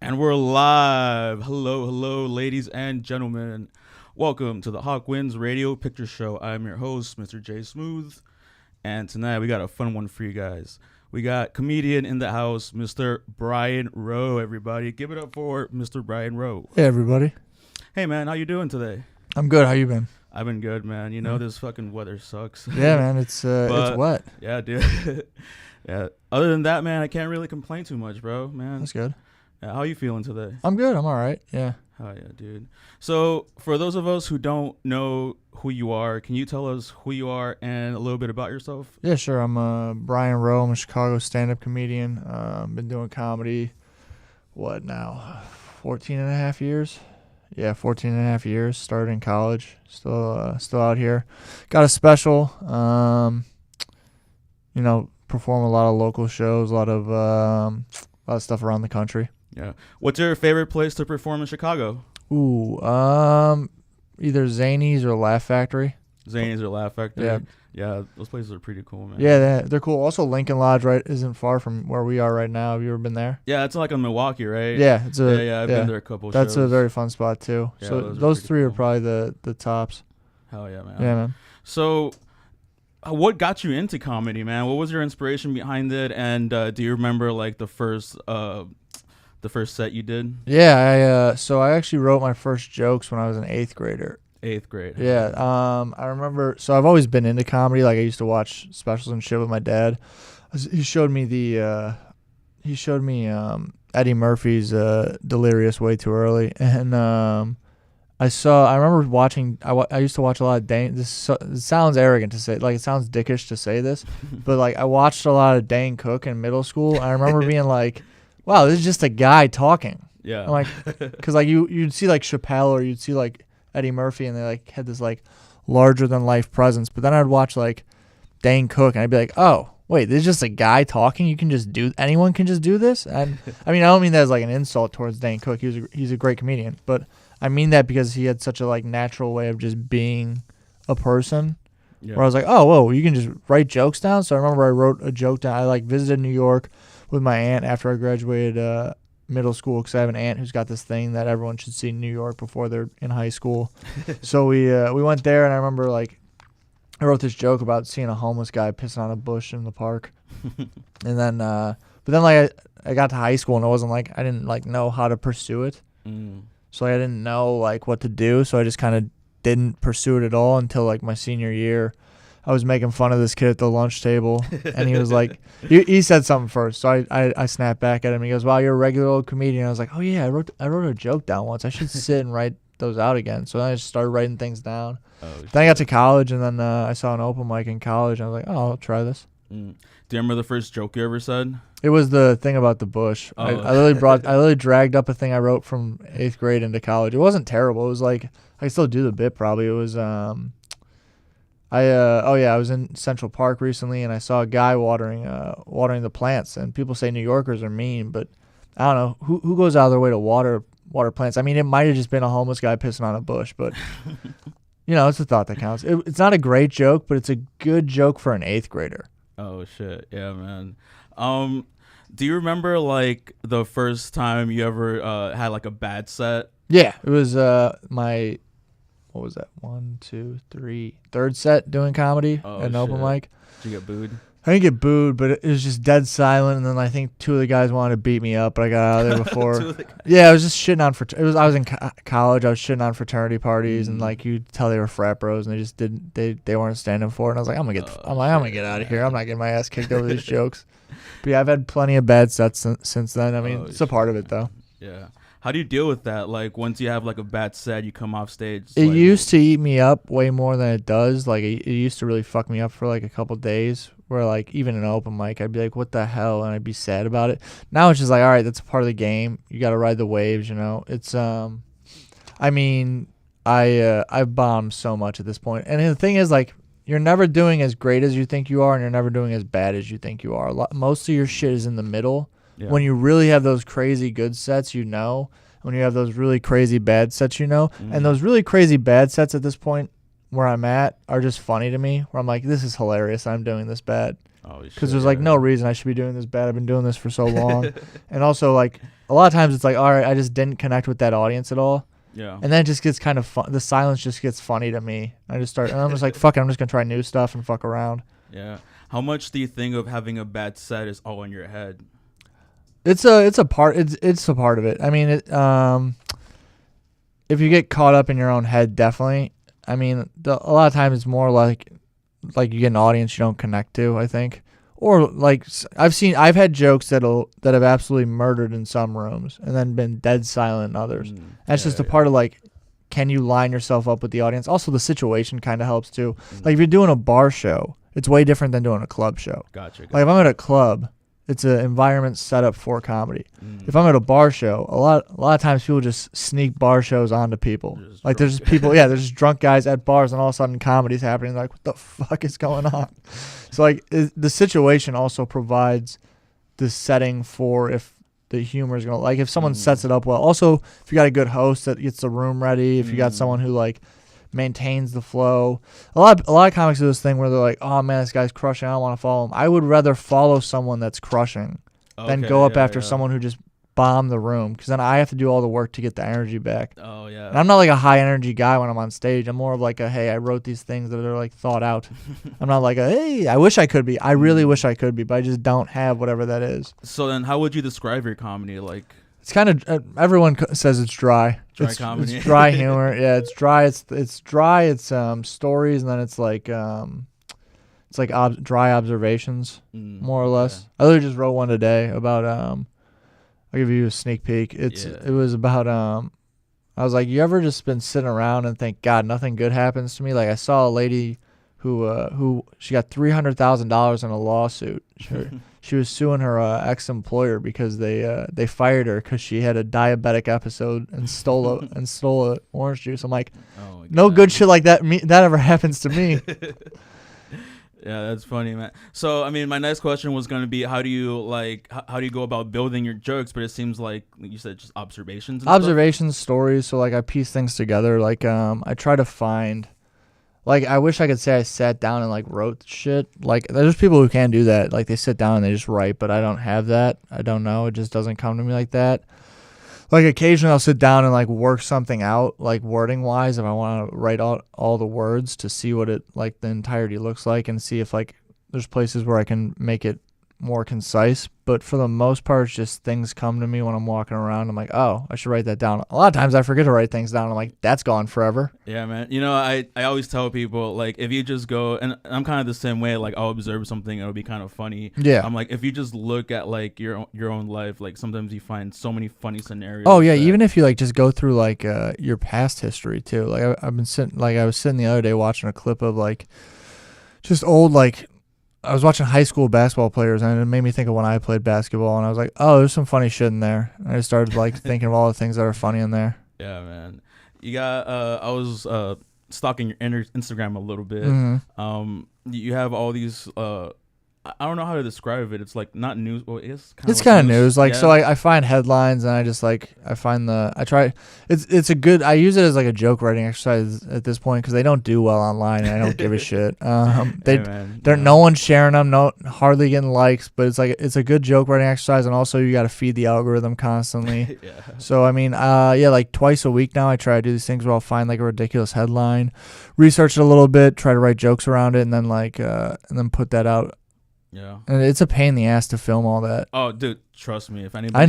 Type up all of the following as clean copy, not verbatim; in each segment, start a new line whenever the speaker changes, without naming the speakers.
And we're live. Hello, hello, ladies and gentlemen. Welcome to the Hawk Winds Radio Picture Show. I'm your host, Mr. J Smooth. And tonight we got a fun one for you guys. We got comedian in the house, Mr. Brian Rowe, everybody. Give it up for Mr. Brian Rowe.
Hey, everybody.
Hey, man, how you doing today?
I'm good. How you been?
I've been good, man. You know, this fucking weather sucks.
Yeah, man. It's wet.
Yeah, dude. Yeah. Other than that, man, I can't really complain too much, bro, man.
That's good.
How you feeling today?
I'm good. I'm all right. Yeah.
Oh, yeah, dude. So for those of us who don't know who you are, can you tell us who you are and a little bit about yourself?
Yeah, sure. I'm Brian Rowe. I'm a Chicago stand-up comedian. Been doing comedy, 14 and a half years? Yeah, 14 and a half years. Started in college. Still out here. Got a special. Perform a lot of local shows, a lot of stuff around the country.
Yeah. What's your favorite place to perform in Chicago?
Ooh, either Zanies or Laugh Factory.
Zanies or Laugh Factory?
Yeah.
Yeah, those places are pretty cool, man.
Yeah, they're cool. Also, Lincoln Lodge isn't far from where we are right now. Have you ever been there?
Yeah, it's like in Milwaukee, right?
Yeah,
I've been there a couple shows.
That's a very fun spot too.
Yeah,
so those three are probably the tops.
Hell yeah, man.
Yeah, man.
So what got you into comedy, man? What was your inspiration behind it? And do you remember like the first set you did?
Yeah, so I actually wrote my first jokes when I was an 8th grader.
8th grade.
Yeah, I remember. So I've always been into comedy. Like I used to watch specials and shit with my dad. He showed me Eddie Murphy's Delirious way too early, and I remember watching. I used to watch a lot of Dane. It sounds arrogant to say, like it sounds dickish to say this, but like I watched a lot of Dane Cook in middle school. I remember being like, "Wow, this is just a guy talking."
Yeah.
I'm like, because like you'd see like Chappelle or you'd see like Eddie Murphy, and they like had this like larger than life presence. But then I'd watch like Dane Cook, and I'd be like, "Oh, wait, this is just a guy talking. Anyone can just do this." And I mean, I don't mean that as like an insult towards Dane Cook. He's a great comedian, but I mean that because he had such a like natural way of just being a person. Yeah. Where I was like, "Oh, whoa, you can just write jokes down." So I remember I wrote a joke down. I like visited New York with my aunt after I graduated middle school, because I have an aunt who's got this thing that everyone should see in New York before they're in high school. So we went there, and I remember like I wrote this joke about seeing a homeless guy pissing on a bush in the park. And then but then like I got to high school, and it wasn't like I didn't like know how to pursue it. So I didn't know like what to do, so I just kind of didn't pursue it at all until like my senior year. I was making fun of this kid at the lunch table, and he was like, he said something first, so I snapped back at him. He goes, "Wow, you're a regular old comedian." I was like, "Oh yeah, I wrote a joke down once. I should sit and write those out again." So then I just started writing things down. Then I got to college, and then I saw an open mic in college, and I was like, "Oh, I'll try this."
Do you remember the first joke you ever said?
It was the thing about the bush. I literally dragged up a thing I wrote from 8th grade into college. It wasn't terrible. It was like I still do the bit probably. It was I was in Central Park recently, and I saw a guy watering the plants. And people say New Yorkers are mean, but I don't know who goes out of their way to water plants. I mean, it might have just been a homeless guy pissing on a bush, but it's a thought that counts. It's not a great joke, but it's a good joke for an 8th grader.
Oh shit, yeah, man. Do you remember like the first time you ever had like a bad set?
Yeah, it was my. What was that? 1, 2, 3, third set doing comedy at an open mic.
Did you get booed?
I didn't get booed, but it was just dead silent. And then I think 2 of the guys wanted to beat me up, but I got out of there before. Yeah, I was just shitting on I was in college. I was shitting on fraternity parties, and like you tell they were frat bros, and they just didn't. They weren't standing for it. And I was like, I'm gonna get out of here. I'm not getting my ass kicked over these jokes. But yeah, I've had plenty of bad sets since then. I mean, it's a part of it though.
Yeah. How do you deal with that? Like once you have like a bad set, you come off stage.
It used to eat me up way more than it does. Like it used to really fuck me up for like a couple days. Where like even in an open mic, I'd be like, "What the hell?" and I'd be sad about it. Now it's just like, all right, that's a part of the game. You got to ride the waves. It's I mean, I've bombed so much at this point, and the thing is like. You're never doing as great as you think you are, and you're never doing as bad as you think you are. Most of your shit is in the middle. Yeah. When you really have those crazy good sets, when you have those really crazy bad sets, and those really crazy bad sets at this point where I'm at are just funny to me, where I'm like, this is hilarious. I'm doing this bad. Because there's like no reason I should be doing this bad. I've been doing this for so long. And also like a lot of times it's like, all right, I just didn't connect with that audience at all.
Yeah.
And then it just gets kind of fun. The silence just gets funny to me. And I'm just like, fuck it, I'm just going to try new stuff and fuck around.
Yeah. How much do you think of having a bad set is all in your head?
It's a part of it. I mean, if you get caught up in your own head, definitely. I mean, a lot of times it's more like you get an audience you don't connect to, I think. Or like I've had jokes that have absolutely murdered in some rooms and then been dead silent in others. That's just a part of like, can you line yourself up with the audience? Also, the situation kind of helps too. Like if you're doing a bar show, it's way different than doing a club show.
Gotcha.
Like if I'm at a club, it's an environment set up for comedy. If I'm at a bar show, a lot of times people just sneak bar shows onto people. Like there's just people, there's just drunk guys at bars, and all of a sudden comedy's happening. Like, what the fuck is going on? So like the situation also provides the setting for if the humor is gonna, like, if someone sets it up well. Also, if you got a good host that gets the room ready, if you got someone who like maintains the flow. A lot of comics do this thing where they're like, oh man, this guy's crushing, I don't want to follow him. I would rather follow someone that's crushing than go up after someone who just bombed the room, because then I have to do all the work to get the energy back.
Oh yeah.
And I'm not like a high energy guy when I'm on stage. I'm more of like a, hey, I wrote these things that are like thought out. I'm not like a, hey, I wish I could be. I really wish I could be, but I just don't have whatever that is.
So then how would you describe your comedy? Like,
it's kind of everyone says it's dry.
Comedy.
It's dry humor. Yeah, it's dry. It's dry. It's stories, and then it's like dry observations, more or less. I literally just wrote one today about I'll give you a sneak peek. It was about I was like, you ever just been sitting around and think, God, nothing good happens to me? Like I saw a lady who she got $300,000 in a lawsuit. She was suing her ex-employer because they fired her because she had a diabetic episode and stole a orange juice. I'm like, no good shit like that ever happens to me.
Yeah, that's funny, man. So, I mean, my next question was going to be, how do you go about building your jokes? But it seems like you said just observations.
Stories. So, like, I piece things together. Like, I try to find. Like, I wish I could say I sat down and, like, wrote shit. Like, there's people who can do that. Like, they sit down and they just write, but I don't have that. I don't know. It just doesn't come to me like that. Like, occasionally I'll sit down and, like, work something out, like, wording-wise, if I want to write out all the words to see what it, like, the entirety looks like and see if, like, there's places where I can make it more concise. But for the most part, it's just things come to me when I'm walking around. I'm like, oh, I should write that down. A lot of times I forget to write things down. I'm like, that's gone forever.
Yeah, man. You know, I always tell people, like, if you just go, and I'm kind of the same way, like, I'll observe something, it'll be kind of funny.
Yeah.
I'm like, if you just look at, like, your own life, like, sometimes you find so many funny scenarios.
Oh, yeah. Even if you, like, just go through, like, your past history, too. Like, I was sitting the other day watching a clip of, like, just old, like, I was watching high school basketball players, and it made me think of when I played basketball, and I was like, oh, there's some funny shit in there. And I just started, like, thinking of all the things that are funny in there.
Yeah, man. You got, I was stalking your Instagram a little bit.
Mm-hmm.
You have all these, I don't know how to describe it. It's like not news. Well, it's
kind of news. Like, so I find headlines and I just like, it's a good, I use it as like a joke writing exercise at this point because they don't do well online and I don't give a shit. No one's sharing them, hardly getting likes, but it's a good joke writing exercise, and also you got to feed the algorithm constantly.
Yeah.
So, I mean, like twice a week now I try to do these things where I'll find like a ridiculous headline, research it a little bit, try to write jokes around it, and then and then put that out.
Yeah,
and it's a pain in the ass to film all that.
Oh, dude, trust me. If anybody,
I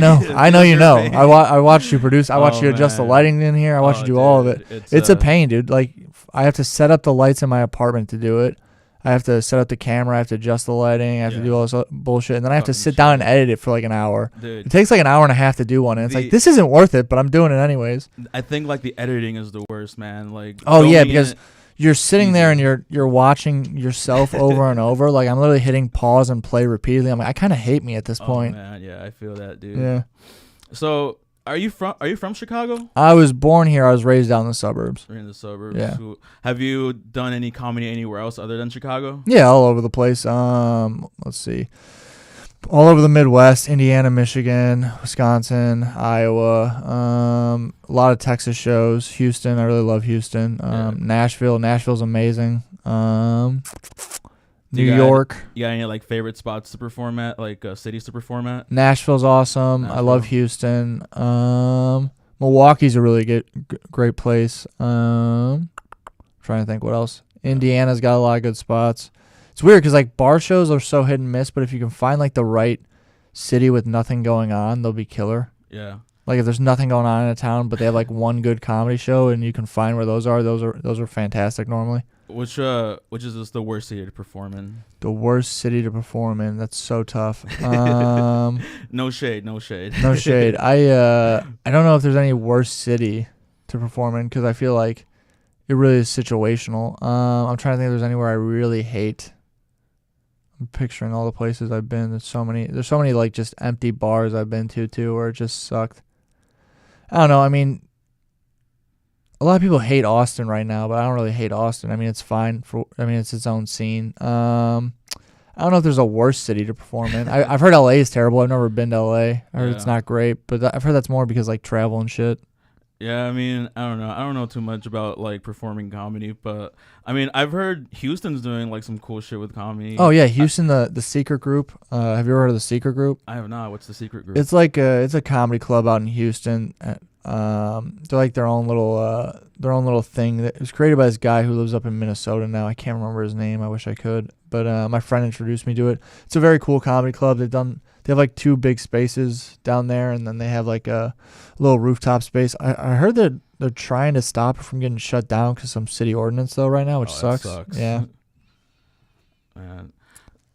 know you know. I watched you produce. I watched you adjust the lighting in here. I watched you do all of it. It's a pain, dude. Like, I have to set up the lights in my apartment to do it. I have to set up the camera. I have to adjust the lighting. I have to do all this bullshit, and then I have to sit down and edit it for like an hour.
Dude,
it takes like an hour and a half to do one, and it's like, this isn't worth it, but I'm doing it anyways.
I think like the editing is the worst, man. Like,
oh yeah, because you're sitting there and you're watching yourself over and over. Like, I'm literally hitting pause and play repeatedly. I'm like, I kind of hate me at this point.
Man, yeah, I feel that, dude.
Yeah.
So, are you from Chicago?
I was born here. I was raised out in the suburbs.
You're in the suburbs.
Yeah.
So, have you done any comedy anywhere else other than Chicago?
Yeah, all over the place. Let's see. All over the Midwest, Indiana, Michigan, Wisconsin, Iowa, a lot of Texas shows, Houston, I really love Houston, Nashville's amazing,
Do
New
you got-
York.
You got any like favorite spots to perform at, like cities to perform at?
Nashville's awesome. I love
Nashville.
Houston. Milwaukee's a really great place. Trying to think what else. Indiana's got a lot of good spots. It's weird because like bar shows are so hit and miss, but if you can find like the right city with nothing going on, they'll be killer.
Yeah.
Like if there's nothing going on in a town, but they have like one good comedy show, and you can find where those are fantastic normally.
Which is just the worst city to perform in?
The worst city to perform in. That's so tough.
No shade, no shade.
No shade. I don't know if there's any worse city to perform in because I feel like it really is situational. I'm trying to think if there's anywhere I really hate. I'm picturing all the places I've been. There's so many like just empty bars I've been to too where it just sucked. I don't know. I mean, a lot of people hate Austin right now, but I don't really hate Austin. I mean, it's fine it's its own scene. I don't know if there's a worse city to perform in. I've heard LA is terrible. I've never been to LA. I heard it's not great, but I've heard that's more because like travel and shit.
Yeah, I mean, I don't know. I don't know too much about like performing comedy, but I mean, I've heard Houston's doing like some cool shit with comedy.
Oh yeah, Houston, the Secret Group. Have you ever heard of the Secret Group?
I have not. What's the Secret Group?
It's like it's a comedy club out in Houston. They're like their own little thing that was created by this guy who lives up in Minnesota now. I can't remember his name. I wish I could, but my friend introduced me to it. It's a very cool comedy club. They have like 2 big spaces down there, and then they have like a little rooftop space. I heard that they're trying to stop it from getting shut down because some city ordinance though right now, which
that
sucks. Yeah.
Man.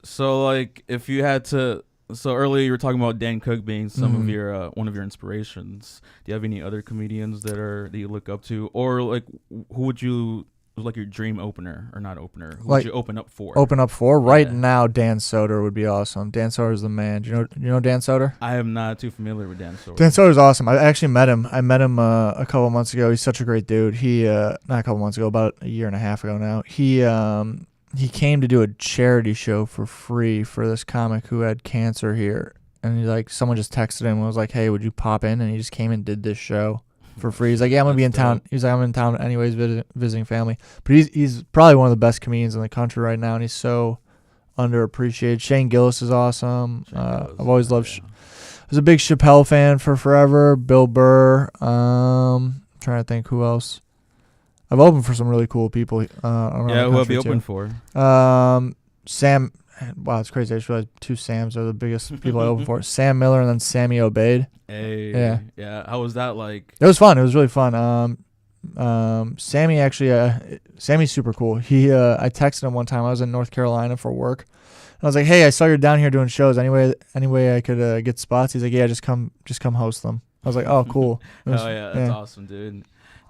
So like, if you had to, so earlier you were talking about Dan Cook being some of your one of your inspirations. Do you have any other comedians that you look up to, or like who would you like your dream opener or not opener? Who would you open up for?
Open up for right now. Dan Soder would be awesome. Dan Soder's the man. Do you know Dan Soder?
I am not too familiar with Dan Soder.
Dan Soder's awesome. I actually met him. I met him a couple months ago. He's such a great dude. He not a couple months ago, about a year and a half ago now. He came to do a charity show for free for this comic who had cancer here, and he's like, someone just texted him and was like, "Hey, would you pop in?" And he just came and did this show for free. He's like, "Yeah, I'm gonna be in town." He's like, "I'm in town anyways, visiting family." But he's probably one of the best comedians in the country right now, and he's so underappreciated. Shane Gillis is awesome. I've always loved. I was a big Chappelle fan for forever. Bill Burr. Trying to think who else. I've opened for some really cool people.
Who have you opened for?
Sam. Wow, it's crazy. I just realized 2 Sams are the biggest people I open for. Sam Miller and then Sammy Obeid.
Hey, yeah. How was that like?
It was fun. It was really fun. Sammy actually, Sammy's super cool. I texted him one time. I was in North Carolina for work, and I was like, "Hey, I saw you're down here doing shows. Anyway, I could get spots." He's like, "Yeah, just come host them." I was like, "Oh, cool."
Oh yeah, that's awesome, dude.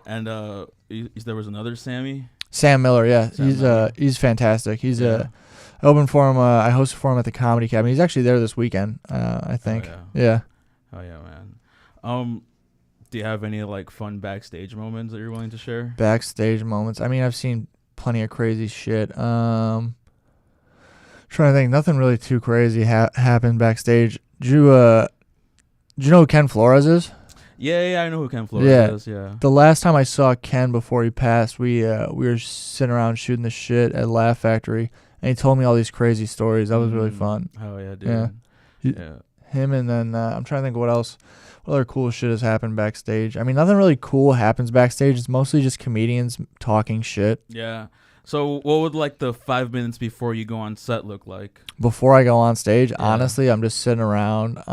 And there was another Sammy.
Sam Miller, yeah,
Miller.
He's fantastic. I opened for him. I hosted for him at the Comedy Cabin. He's actually there this weekend. I think.
Oh,
yeah.
Oh yeah, man. Do you have any like fun backstage moments that you're willing to share?
Backstage moments. I mean, I've seen plenty of crazy shit. Trying to think. Nothing really too crazy happened backstage. Do you know who Ken Flores is?
Yeah, I know who Ken Flores is. Yeah.
The last time I saw Ken before he passed, we were sitting around shooting the shit at Laugh Factory, and he told me all these crazy stories. That was really fun.
Oh yeah, dude. Yeah.
Him, and then I'm trying to think what else. What other cool shit has happened backstage? I mean, nothing really cool happens backstage. It's mostly just comedians talking shit.
Yeah. So what would like the 5 minutes before you go on set look like?
Before I go on stage, honestly, I'm just sitting around.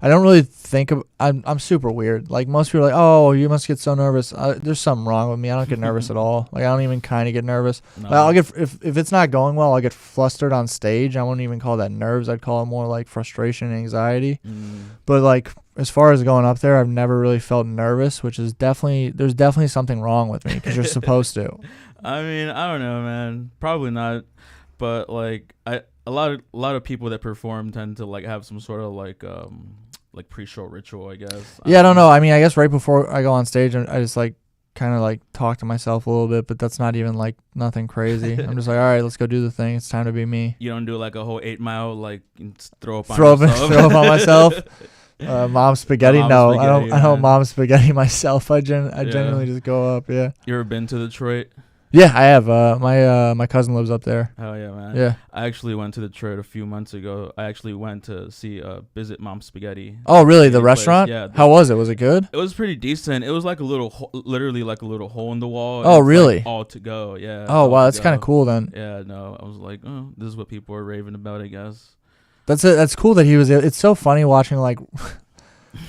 I don't really think of. I'm super weird. Like most people are like, "Oh, you must get so nervous." There's something wrong with me. I don't get nervous at all. Like I don't even kind of get nervous. No. I'll get if it's not going well, I'll get flustered on stage. I wouldn't even call that nerves. I'd call it more like frustration and anxiety. But like as far as going up there, I've never really felt nervous, which is there's definitely something wrong with me because you're supposed to.
I mean, I don't know, man. Probably not. But like a lot of people that perform tend to like have some sort of like pre-show ritual, I guess.
Yeah, I don't know. I mean, I guess right before I go on stage, I just like kind of like talk to myself a little bit, but that's not even like nothing crazy. I'm just like, all right, let's go do the thing. It's time to be me.
You don't do like a whole 8 mile like throw up on
myself. Mom spaghetti? No, I don't mom spaghetti myself. I genuinely just go up. Yeah.
You ever been to Detroit?
Yeah, I have. My cousin lives up there.
Hell yeah, man.
Yeah.
I actually went to Detroit a few months ago. I actually went to see Visit Mom Spaghetti.
Oh, really? The
Spaghetti place.
restaurant?
Yeah.
How was it? Was it good?
It was pretty decent. It was like a little, literally like a little hole in the wall.
Oh,
It's,
really?
Like, all to go. Yeah.
Oh,
all
wow.
to
That's kind of
go.
cool then.
Yeah, no, I was like, oh, this is what people are raving about, I guess.
That's cool that he was. It's so funny watching like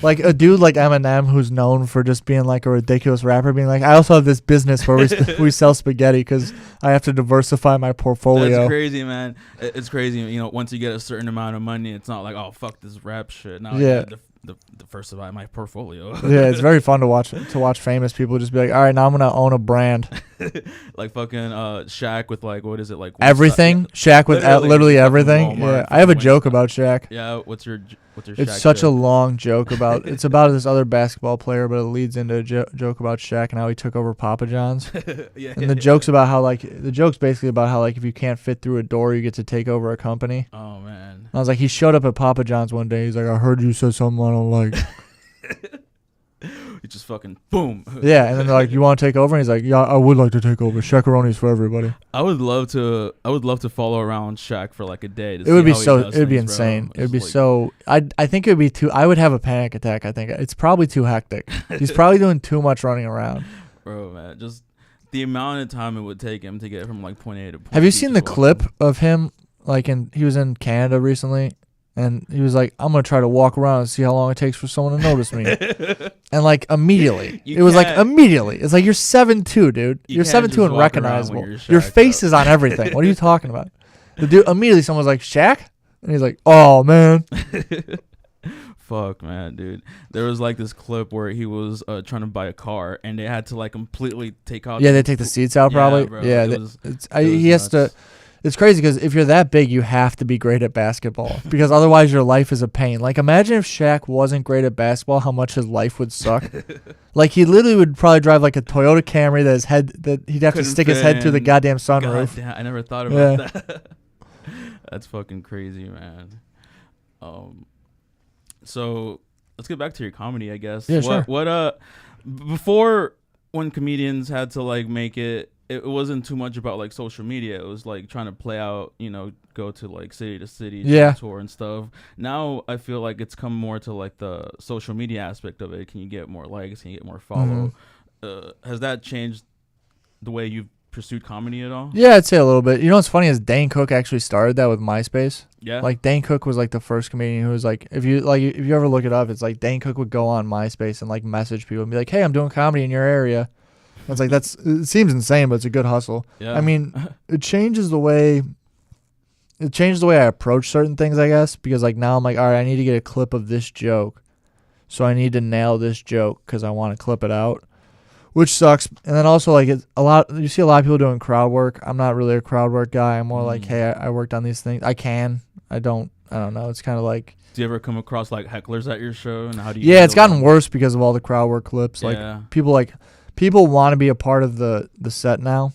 a dude like Eminem who's known for just being like a ridiculous rapper, being like, I also have this business where we sell spaghetti because I have to diversify my portfolio.
That's crazy, man. It's crazy. You know, once you get a certain amount of money, it's not like, oh, fuck this rap shit. Now
Yeah.
I gotta diversify my portfolio.
Yeah, it's very fun to watch famous people just be like, all right, now I'm gonna own a brand.
Like fucking Shaq with like, what is it, like
Everything. Shaq with literally
fucking
everything.
Walmart,
Yeah, I have a
fucking
joke
Wingstop.
about Shaq.
Yeah, what's your
It's
Shaq
such a
joke?
long joke about. It's about this other basketball player, but it leads into a joke about Shaq and how he took over Papa John's.
Yeah,
And the joke's about how the joke's basically about how like if you can't fit through a door, you get to take over a company.
Oh man.
And I was like, he showed up at Papa John's one day. He's like, I heard you said something I don't like.
You just fucking boom.
Yeah, and then they're like, you want to take over? And he's like, yeah, I would like to take over. Shakaroni's for everybody.
I would love to follow around Shaq for like a day. To
It would
see
be
how he
so.
does
It would be
things, bro.
insane. It would be
It's like-
so. I think it would be too. I would have a panic attack. I think it's probably too hectic. He's probably doing too much running around.
Bro, man, just the amount of time it would take him to get from like point A to point
Have you
B
seen
is
the
wild.
clip of him? He was in Canada recently, and he was like, "I'm gonna try to walk around and see how long it takes for someone to notice me." And like immediately,
You
it was like
can't-
immediately. It's like you're 7'2", dude.
You
You're
can't
7'2"
just
and
walk around when
recognizable.
you're
Your
Shaq,
face
though.
is on everything. What are you talking about? The dude immediately, someone was like, "Shaq," and he's like, "Oh man."
Fuck, man, dude. There was like this clip where he was trying to buy a car, and they had to like completely take out.
Yeah, they take the seats out
Yeah,
probably.
bro,
Yeah,
it was
he has to.
nuts.
It's crazy because if you're that big, you have to be great at basketball because otherwise your life is a pain. Like imagine if Shaq wasn't great at basketball, how much his life would suck. Like he literally would probably drive like a Toyota Camry that he'd have to
Couldn't
stick his
fit
head through the
in.
goddamn
God
sunroof.
damn, I never thought about that. That's fucking crazy, man. So let's get back to your comedy, I guess.
Yeah, sure.
Before when comedians had to like make it wasn't too much about like social media. It was like trying to play out, go to like city to city,
Yeah.
tour and stuff. Now I feel like it's come more to like the social media aspect of it. Can you get more likes? Can you get more follow? Has that changed the way you've pursued comedy at all?
Yeah, I'd say a little bit. You know what's funny is Dane Cook actually started that with MySpace.
Yeah.
Like Dane Cook was like the first comedian who was like, if you ever look it up, it's like Dane Cook would go on MySpace and like message people and be like, hey, I'm doing comedy in your area. It's like it seems insane, but it's a good hustle.
Yeah.
I mean, it changes the way I approach certain things, I guess, because like now I'm like, all right, I need to get a clip of this joke, so I need to nail this joke because I want to clip it out, which sucks. And then also like you see a lot of people doing crowd work. I'm not really a crowd work guy. I'm more like, hey, I worked on these things. I don't know. It's kind of like.
Do you ever come across like hecklers at your show, and how do you?
Yeah, it's
handle
gotten
them?
worse because of all the crowd work clips.
Yeah.
Like people want to be a part of the set now,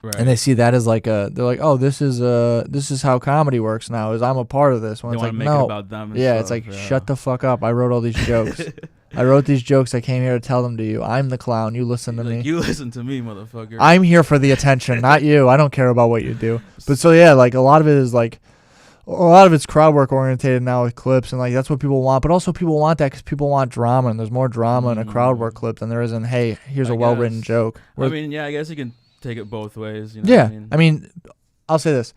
Right.
and they see that as like they're like, oh, this is how comedy works now. Is I'm a part of this. When
they
it's
want
like
to make
no,
it about them. And
yeah,
stuff,
it's like
yeah.
shut the fuck up. I wrote all these jokes. I wrote these jokes. I came here to tell them to you. I'm the clown. You listen to
Like,
me.
you listen to me, motherfucker.
I'm here for the attention, not you. I don't care about what you do. But so yeah, like a lot of it is like. A lot of it's crowd work orientated now with clips, and like that's what people want. But also people want that because people want drama, and there's more drama in a crowd work clip than there is in, hey, here's
I
a well-written
guess.
joke.
I mean, yeah, I guess you can take it both ways. You know
Yeah,
what I mean?
I mean, I'll say this: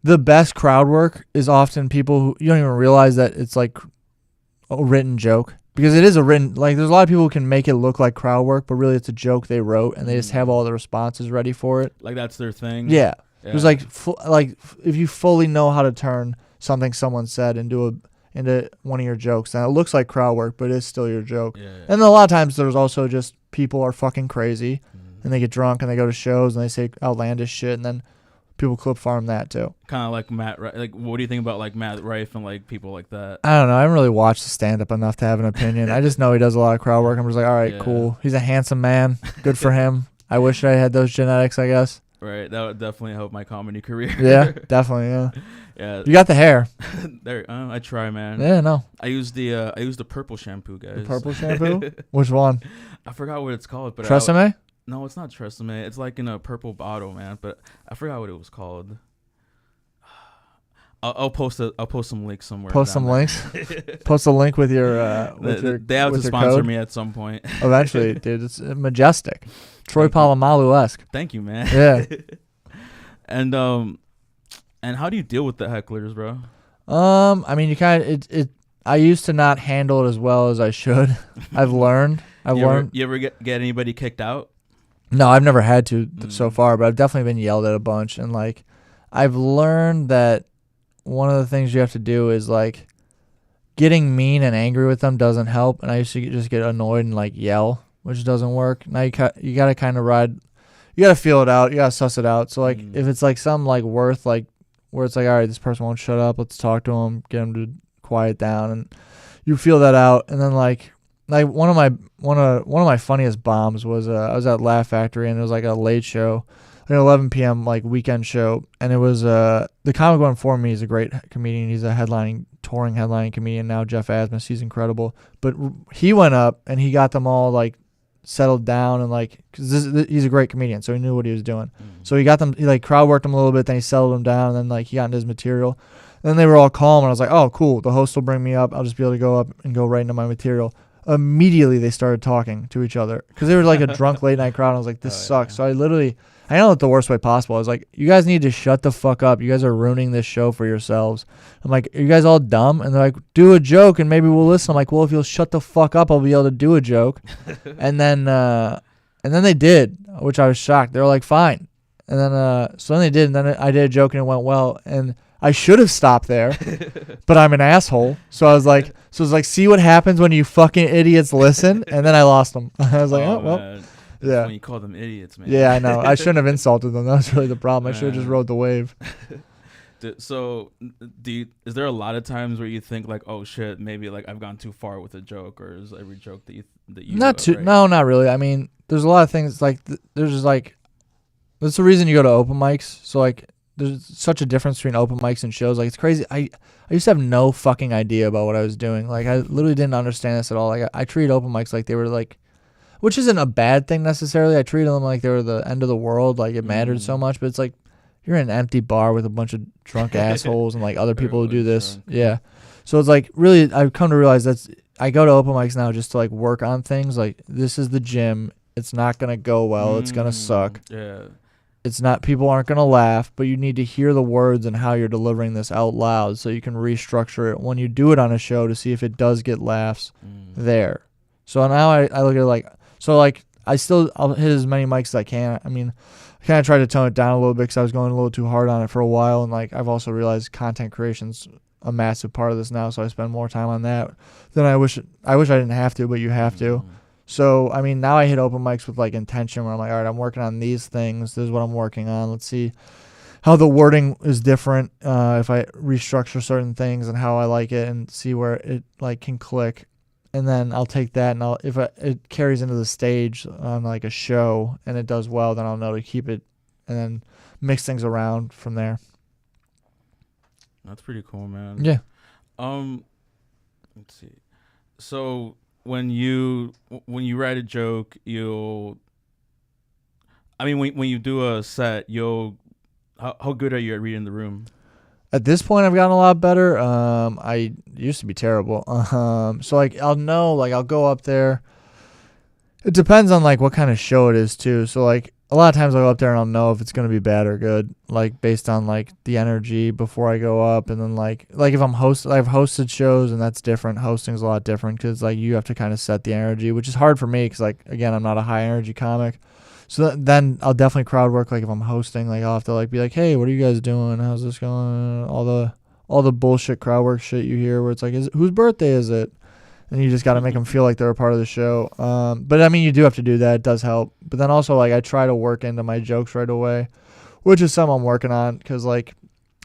the best crowd work is often people who you don't even realize that it's like a written joke because it is a written. Like, there's a lot of people who can make it look like crowd work, but really it's a joke they wrote, and they just have all the responses ready for it.
Like that's their thing.
Yeah.
Yeah.
There's like if you fully know how to turn something someone said into one of your jokes, then it looks like crowd work, but it's still your joke.
Yeah.
And then a lot of times there's also just people are fucking crazy, and they get drunk and they go to shows and they say outlandish shit, and then people clip farm that too.
Kind of like Matt. Like, what do you think about like Matt Rife and like people like that?
I don't know. I haven't really watched the stand up enough to have an opinion. I just know he does a lot of crowd work. I'm just like, all right,
Yeah.
cool. He's a handsome man. Good for him. I wish I had those genetics, I guess.
Right. That would definitely help my comedy career.
Yeah, definitely. Yeah.
Yeah.
You got the hair.
There. I try, man.
Yeah, no.
I use the purple shampoo, guys.
The purple shampoo? Which one?
I forgot what it's called, but
Tresemme?
No, it's not Tresemme. It's like in a purple bottle, man. But I forgot what it was called. I'll post some links somewhere.
Post some links. Post a link with your.
They have to sponsor me at some point.
Eventually, dude. It's majestic. Troy
Thank you.
Polamalu-esque.
Thank you, man.
Yeah.
And how do you deal with the hecklers, bro?
I mean, you kind of I used to not handle it as well as I should. I've learned.
You ever get anybody kicked out?
No, I've never had to so far, but I've definitely been yelled at a bunch, and like, I've learned that one of the things you have to do is like, getting mean and angry with them doesn't help, and I used to just get annoyed and like yell, which doesn't work. Now you got to kind of you got to feel it out, you got to suss it out. So like, if it's like some like worth like where it's like, all right, this person won't shut up, let's talk to them, get them to quiet down, and you feel that out, and then like one of my funniest bombs was I was at Laugh Factory, and it was like a late show, an 11 p.m. like weekend show, and it was the comic one for me is a great comedian. He's a touring headlining comedian now, Jeff Asmus. He's incredible, but he went up and he got them all like settled down, and like, cause he's a great comedian, so he knew what he was doing. So he got them, he like crowd worked them a little bit, then he settled them down, and then like he got into his material. And then they were all calm, and I was like, oh, cool. The host will bring me up. I'll just be able to go up and go right into my material. Immediately, they started talking to each other because they were like a drunk late night crowd. And I was like, this sucks. Yeah. So I handled it the worst way possible. I was like, you guys need to shut the fuck up. You guys are ruining this show for yourselves. I'm like, are you guys all dumb? And they're like, do a joke and maybe we'll listen. I'm like, well, if you'll shut the fuck up, I'll be able to do a joke. and then they did, which I was shocked. They were like, fine. And then so then they did, and then I did a joke and it went well. And I should have stopped there, but I'm an asshole. So I was like, see what happens when you fucking idiots listen. And then I lost them. I was like, oh well.
Man.
Yeah.
When you call them idiots, man.
Yeah, I know. I shouldn't have insulted them. That was really the problem. I should have just rode the wave.
So, is there a lot of times where you think like, oh shit, maybe like I've gone too far with a joke, or is every joke that you
right? No, not really. I mean, there's a lot of things like there's just like that's the reason you go to open mics. So like, there's such a difference between open mics and shows. Like, it's crazy. I used to have no fucking idea about what I was doing. Like, I literally didn't understand this at all. Like, I treat open mics like they were like, which isn't a bad thing necessarily. I treated them like they were the end of the world. Like, it mattered so much. But it's like, you're in an empty bar with a bunch of drunk assholes and like other people who do this. Drunk. Yeah. So it's like, really, I've come to realize I go to open mics now just to like work on things. Like, this is the gym. It's not going to go well. It's going to suck.
Yeah.
It's not, people aren't going to laugh, but you need to hear the words and how you're delivering this out loud so you can restructure it when you do it on a show to see if it does get laughs there. So now I look at it like, so like I'll hit as many mics as I can. I mean, I kind of tried to tone it down a little bit because I was going a little too hard on it for a while. And like, I've also realized content creation's a massive part of this now. So I spend more time on that than I wish I didn't have to, but you have to. So, I mean, now I hit open mics with, like, intention where I'm like, all right, I'm working on these things. This is what I'm working on. Let's see how the wording is different if I restructure certain things and how I like it and see where it, like, can click. And then I'll take that and if it carries into the stage on, like, a show and it does well, then I'll know to keep it and then mix things around from there.
That's pretty cool, man.
Yeah.
Let's see. So... When you write a joke, when you do a set, how good are you at reading the room?
At this point, I've gotten a lot better. I used to be terrible. So like I'll know, like I'll go up there. It depends on like what kind of show it is too. So like a lot of times I'll go up there and I'll know if it's gonna be bad or good, like based on like the energy before I go up, and then like if I've hosted shows and that's different. Hosting's a lot different because like you have to kind of set the energy, which is hard for me because like again I'm not a high energy comic. So then I'll definitely crowd work. Like if I'm hosting, like I'll have to like be like, hey, what are you guys doing? How's this going? All the bullshit crowd work shit you hear where it's like, whose birthday is it? And you just got to make them feel like they're a part of the show. But, I mean, you do have to do that. It does help. But then also, like, I try to work into my jokes right away, which is something I'm working on because, like,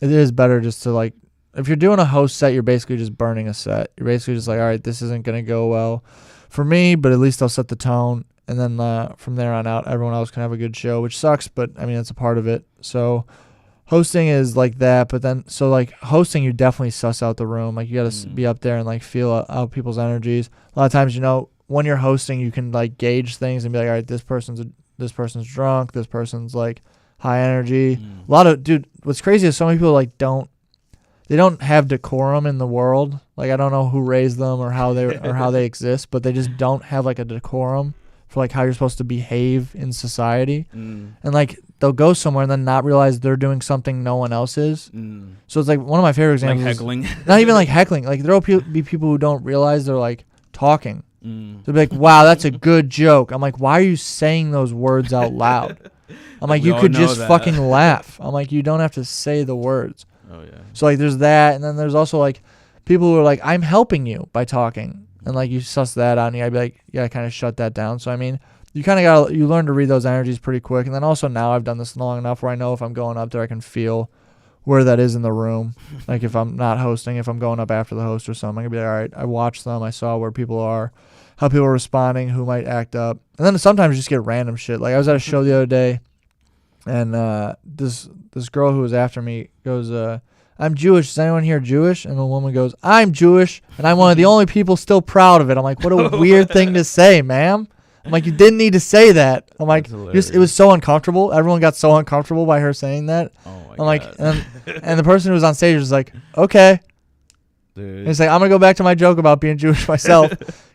it is better just to, like, if you're doing a host set, you're basically just burning a set. You're basically just like, all right, this isn't going to go well for me, but at least I'll set the tone. And then from there on out, everyone else can have a good show, which sucks, but, I mean, it's a part of it. So hosting is like that, but then so like hosting, you definitely suss out the room. Like you got to be up there and like feel out people's energies. A lot of times, when you're hosting, you can like gauge things and be like, all right, this this person's drunk, this person's like high energy.
Mm.
A lot of what's crazy is so many people like don't have decorum in the world. Like I don't know who raised them or how they exist, but they just don't have like a decorum for like how you're supposed to behave in society.
Mm.
And like they'll go somewhere and then not realize they're doing something no one else is.
Mm.
So it's like one of my favorite examples.
Like heckling.
Not even like heckling. Like there'll be people who don't realize they're like talking.
Mm.
They'll be like, "Wow, that's a good joke." I'm like, "Why are you saying those words out loud?" I'm like,
We
"You
all
could
know
just
that.
fucking laugh." I'm like, "You don't have to say the words."
Oh yeah.
So like there's that, and then there's also like people who are like, "I'm helping you by talking," and like you suss that out, and you gotta be like, "Yeah, kind of shut that down." So I mean, you kind of you learn to read those energies pretty quick, and then also now I've done this long enough where I know if I'm going up there, I can feel where that is in the room. Like if I'm not hosting, if I'm going up after the host or something, I can be like, all right, I watched them, I saw where people are, how people are responding, who might act up, and then sometimes you just get random shit. Like I was at a show the other day, and this girl who was after me goes, "I'm Jewish. Is anyone here Jewish?" And the woman goes, "I'm Jewish, and I'm one of the only people still proud of it." I'm like, what a weird thing to say, ma'am. I'm like, you didn't need to say that. I'm like, it was so uncomfortable. Everyone got so uncomfortable by her saying that.
Oh my
I'm
God.
like, and the person who was on stage was like, okay.
Dude.
And he's like, I'm going to go back to my joke about being Jewish myself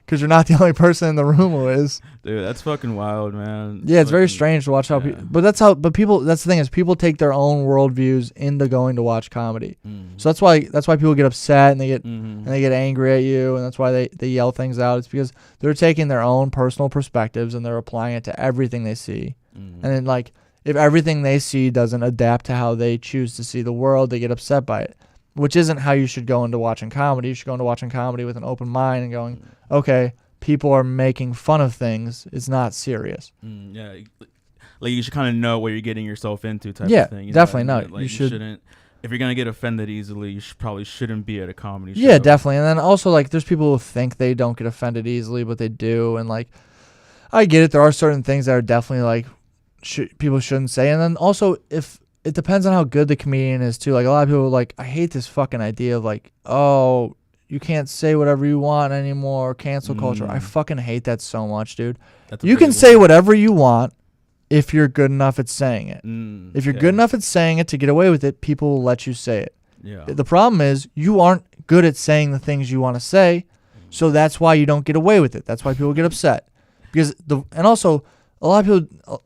because you're not the only person in the room who is.
Dude, that's fucking wild, man.
Yeah, it's very
Fucking-
strange to watch how
yeah.
people, but people, that's the thing is people take their own worldviews into going to watch comedy.
Mm.
So that's why people get upset and they get,
Mhm.
and they get angry at you, and that's why they yell things out. It's because they're taking their own personal perspectives and they're applying it to everything they see.
Mm.
And then like if everything they see doesn't adapt to how they choose to see the world, they get upset by it, which isn't how you should go into watching comedy. You should go into watching comedy with an open mind and going, okay, people are making fun of things. It's not serious.
Yeah, like you should kind of know what you're getting yourself into, type
Yeah,
of thing. You
definitely
know what I
not.
mean? Like,
You
you
should-
shouldn't. If you're gonna get offended easily, you probably shouldn't be at a comedy show.
Yeah, definitely. And then also like there's people who think they don't get offended easily, but they do. And like I get it. There are certain things that are definitely like people shouldn't say. And then also if it depends on how good the comedian is too. Like a lot of people are like, I hate this fucking idea of like, oh, you can't say whatever you want anymore. Cancel culture. I fucking hate that so much, dude.
That's a
You
big
can
one.
say whatever you want if you're good enough at saying it. If you're
yeah.
good enough at saying it to get away with it, people will let you say it.
Yeah.
The problem is you aren't good at saying the things you want to say, so that's why you don't get away with it. That's why people get upset. Because and also a lot of people,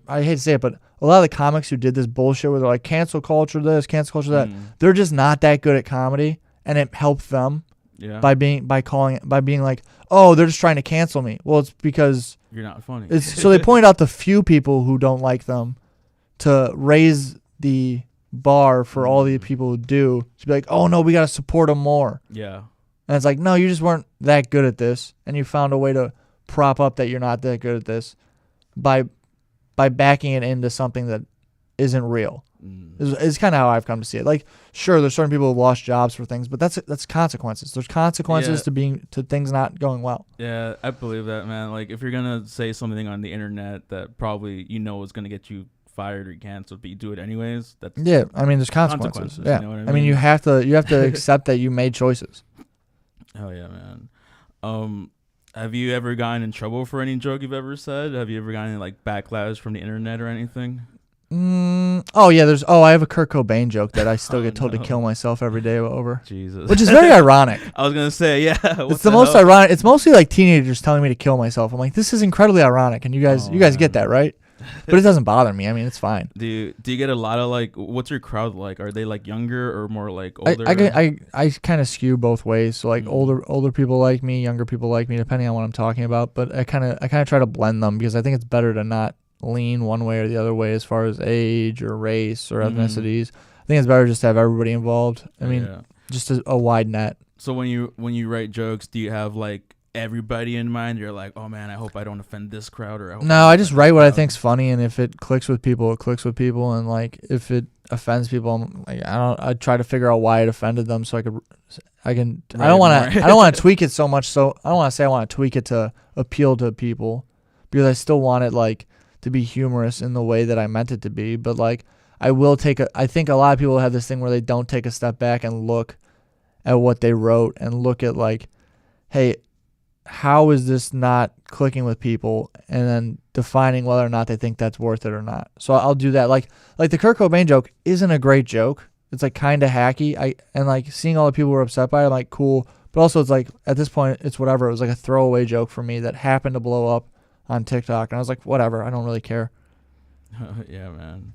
I hate to say it, but a lot of the comics who did this bullshit where they're like cancel culture this, cancel culture that, they're just not that good at comedy, and it helped them
Yeah.
by being like, oh, they're just trying to cancel me. Well, it's because
You're not funny.
so they point out the few people who don't like them to raise the bar for all the people who do, to be like, oh no, we got to support them more.
Yeah.
And it's like, no, you just weren't that good at this, and you found a way to prop up that you're not that good at this by backing it into something that isn't real. Is kind of how I've come to see it. Like, sure, there's certain people who lost jobs for things, but that's consequences. There's consequences to things not going well.
Yeah, I believe that, man. Like, if you're gonna say something on the internet that probably is gonna get you fired or canceled, but you do it anyways, that's
Yeah, I mean, there's consequences. Yeah,
you know what I
I mean,
mean?
you have to accept that you made choices.
Oh yeah, man. Have you ever gotten in trouble for any joke you've ever said? Have you ever gotten any like backlash from the internet or anything?
Oh yeah, I have a Kurt Cobain joke that I still
Oh,
get told
no.
to kill myself every day over,
Jesus.
which is very ironic.
I was gonna say, yeah.
It's the most ironic. It's mostly like teenagers telling me to kill myself. I'm like, this is incredibly ironic, and you guys get that, right? But it doesn't bother me. I mean, it's fine.
Do you get a lot of like? What's your crowd like? Are they like younger or more like older?
I kind of skew both ways. So like older people like me, younger people like me, depending on what I'm talking about. But I kind of try to blend them because I think it's better to not lean one way or the other way as far as age or race or ethnicities. I think it's better just to have everybody involved. I mean, just a wide net.
So when you write jokes, do you have like everybody in mind? You're like, oh man, I hope I don't offend this crowd, or
No, I just write what I think's funny, and if it clicks with people, it clicks with people, and like if it offends people, I'm like, I try to figure out why it offended them, so I don't want to tweak it so much. So I don't want to say I want to tweak it to appeal to people, because I still want it like to be humorous in the way that I meant it to be. But like I think a lot of people have this thing where they don't take a step back and look at what they wrote and look at like, hey, how is this not clicking with people, and then defining whether or not they think that's worth it or not. So I'll do that. Like the Kurt Cobain joke isn't a great joke. It's like kind of hacky. And like seeing all the people who were upset by it, I'm like, cool. But also it's like at this point it's whatever. It was like a throwaway joke for me that happened to blow up on TikTok, and I was like, whatever. I don't really care.
Yeah, man.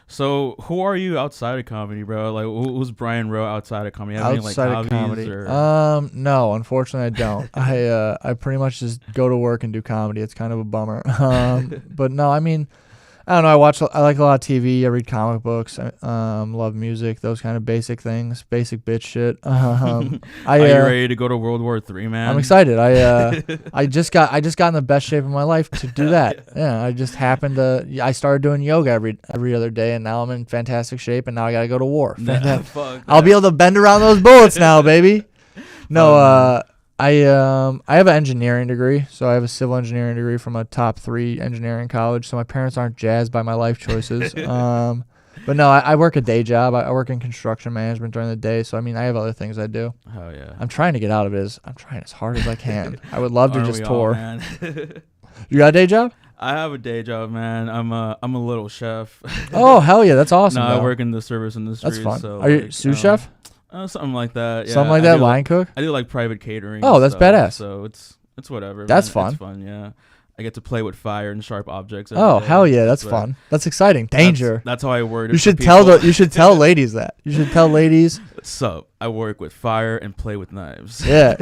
So who are you outside of comedy, bro? Like, who's Brian Rowe outside of comedy? Have
Outside
any,
of
like,
comedy,
or?
no, unfortunately, I don't. I pretty much just go to work and do comedy. It's kind of a bummer. But no, I mean, I don't know. I like a lot of TV. I read comic books. I love music. Those kind of basic things, basic bitch shit.
Are you ready to go to World War III, man?
I'm excited. I just got in the best shape of my life to do that. Yeah, I just happened to. I started doing yoga every other day, and now I'm in fantastic shape. And now I gotta go to war. I'll be able to bend around those bullets now, baby. No, I have an engineering degree, so I have a civil engineering degree from a top 3 engineering college. So my parents aren't jazzed by my life choices. But no, I work a day job. I work in construction management during the day. So I mean, I have other things I do.
Oh yeah.
I'm trying to get out of it. I'm trying as hard as I can. I would love to
Aren't
just
we
tour.
all, man?
You got a day job?
I have a day job, man. I'm a little chef.
Oh hell yeah, that's awesome.
No,
though.
I work in the service industry.
That's fun.
So
Are you
like,
sous chef?
Something like that. Yeah,
Something like that. Line cook?
I do like private catering.
Oh, that's badass.
So it's whatever.
That's
man.
fun.
It's fun. Yeah. I get to play with fire and sharp objects.
Oh
day.
hell yeah, that's
what-
fun. That's exciting. Danger.
That's how I word it.
You
for
should
people.
you should tell ladies that. You should tell ladies.
So I work with fire and play with knives.
Yeah.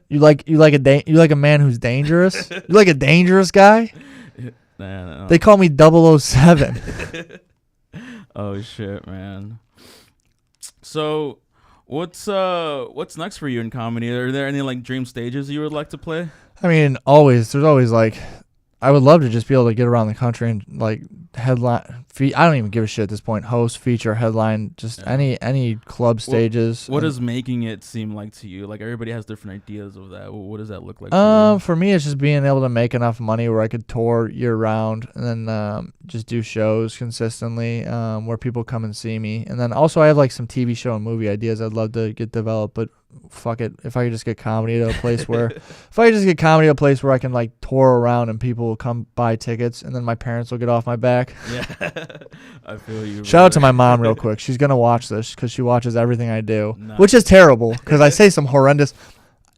You like a man who's dangerous? You like a dangerous guy?
Nah.
They call me 007.
Oh shit, man. So what's next for you in comedy? Are there any like dream stages you would like to play?
I mean, there's always like, I would love to just be able to get around the country and like headline. I don't even give a shit at this point. Host, feature, headline, just
Yeah.
any club stages.
What does making it seem like to you? Like everybody has different ideas of that. What does that look like? To
For me, it's just being able to make enough money where I could tour year round, and then just do shows consistently where people come and see me. And then also I have like some TV show and movie ideas I'd love to get developed, but fuck it, if I could just get comedy to a place where I can like tour around and people will come buy tickets, and then my parents will get off my back.
Yeah, I feel you.
Shout out to my mom real quick. She's gonna watch this because she watches everything I do,
Nice.
which is terrible because I say some horrendous.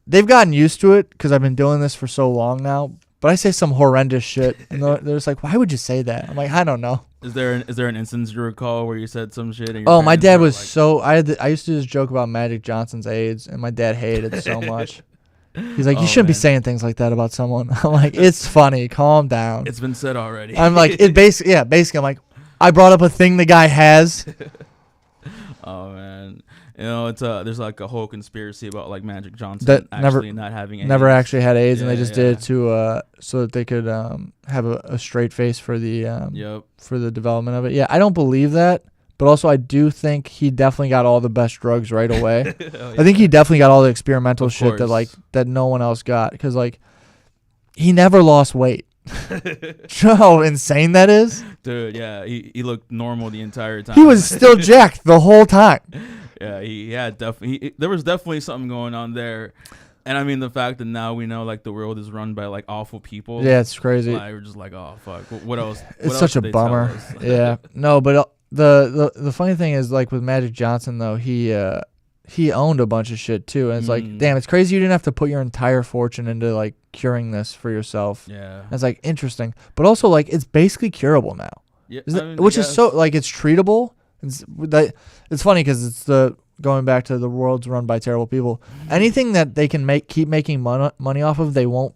They've gotten used to it because I've been doing this for so long now. But I say some horrendous shit, and they're just like, "Why would you say that?" I'm like, "I don't know."
Is there an instance you recall where you said some shit? And your
Oh, my
parents
dad
were
was
like,
so. I used to just joke about Magic Johnson's AIDS, and my dad hated it so much. He's like, "You
Oh,
shouldn't be
man.
saying things like that about someone." I'm like, "It's funny. Calm down."
It's been said already.
I'm like, basically, I'm like, I brought up a thing the guy has.
Oh man, it's there's like a whole conspiracy about like Magic Johnson
That
actually not having AIDS.
Never actually had AIDS, and they
Yeah,
just did it to so that they could have a straight face for the
Yep.
for the development of it. Yeah, I don't believe that, but also I do think he definitely got all the best drugs right away. I think he definitely got all the experimental
Of
shit that
course.
that no one else got, because like he never lost weight. You know how insane that is?
Dude, yeah, he looked normal the entire time.
He was still jacked the whole time.
Yeah, he had definitely. There was definitely something going on there, and I mean the fact that now we know like the world is run by like awful people.
Yeah, it's crazy.
Like, we're just like, oh fuck, what else? What
It's
else
such a
did they tell
bummer.
us?
Yeah, no, but the funny thing is, like with Magic Johnson though, he owned a bunch of shit too, and it's like, damn, it's crazy you didn't have to put your entire fortune into like curing this for yourself.
Yeah.
And it's like interesting, but also like it's basically curable now.
Yeah,
Which is so like it's treatable. It's funny because it's going back to the world's run by terrible people. Anything that they can keep making money off of, they won't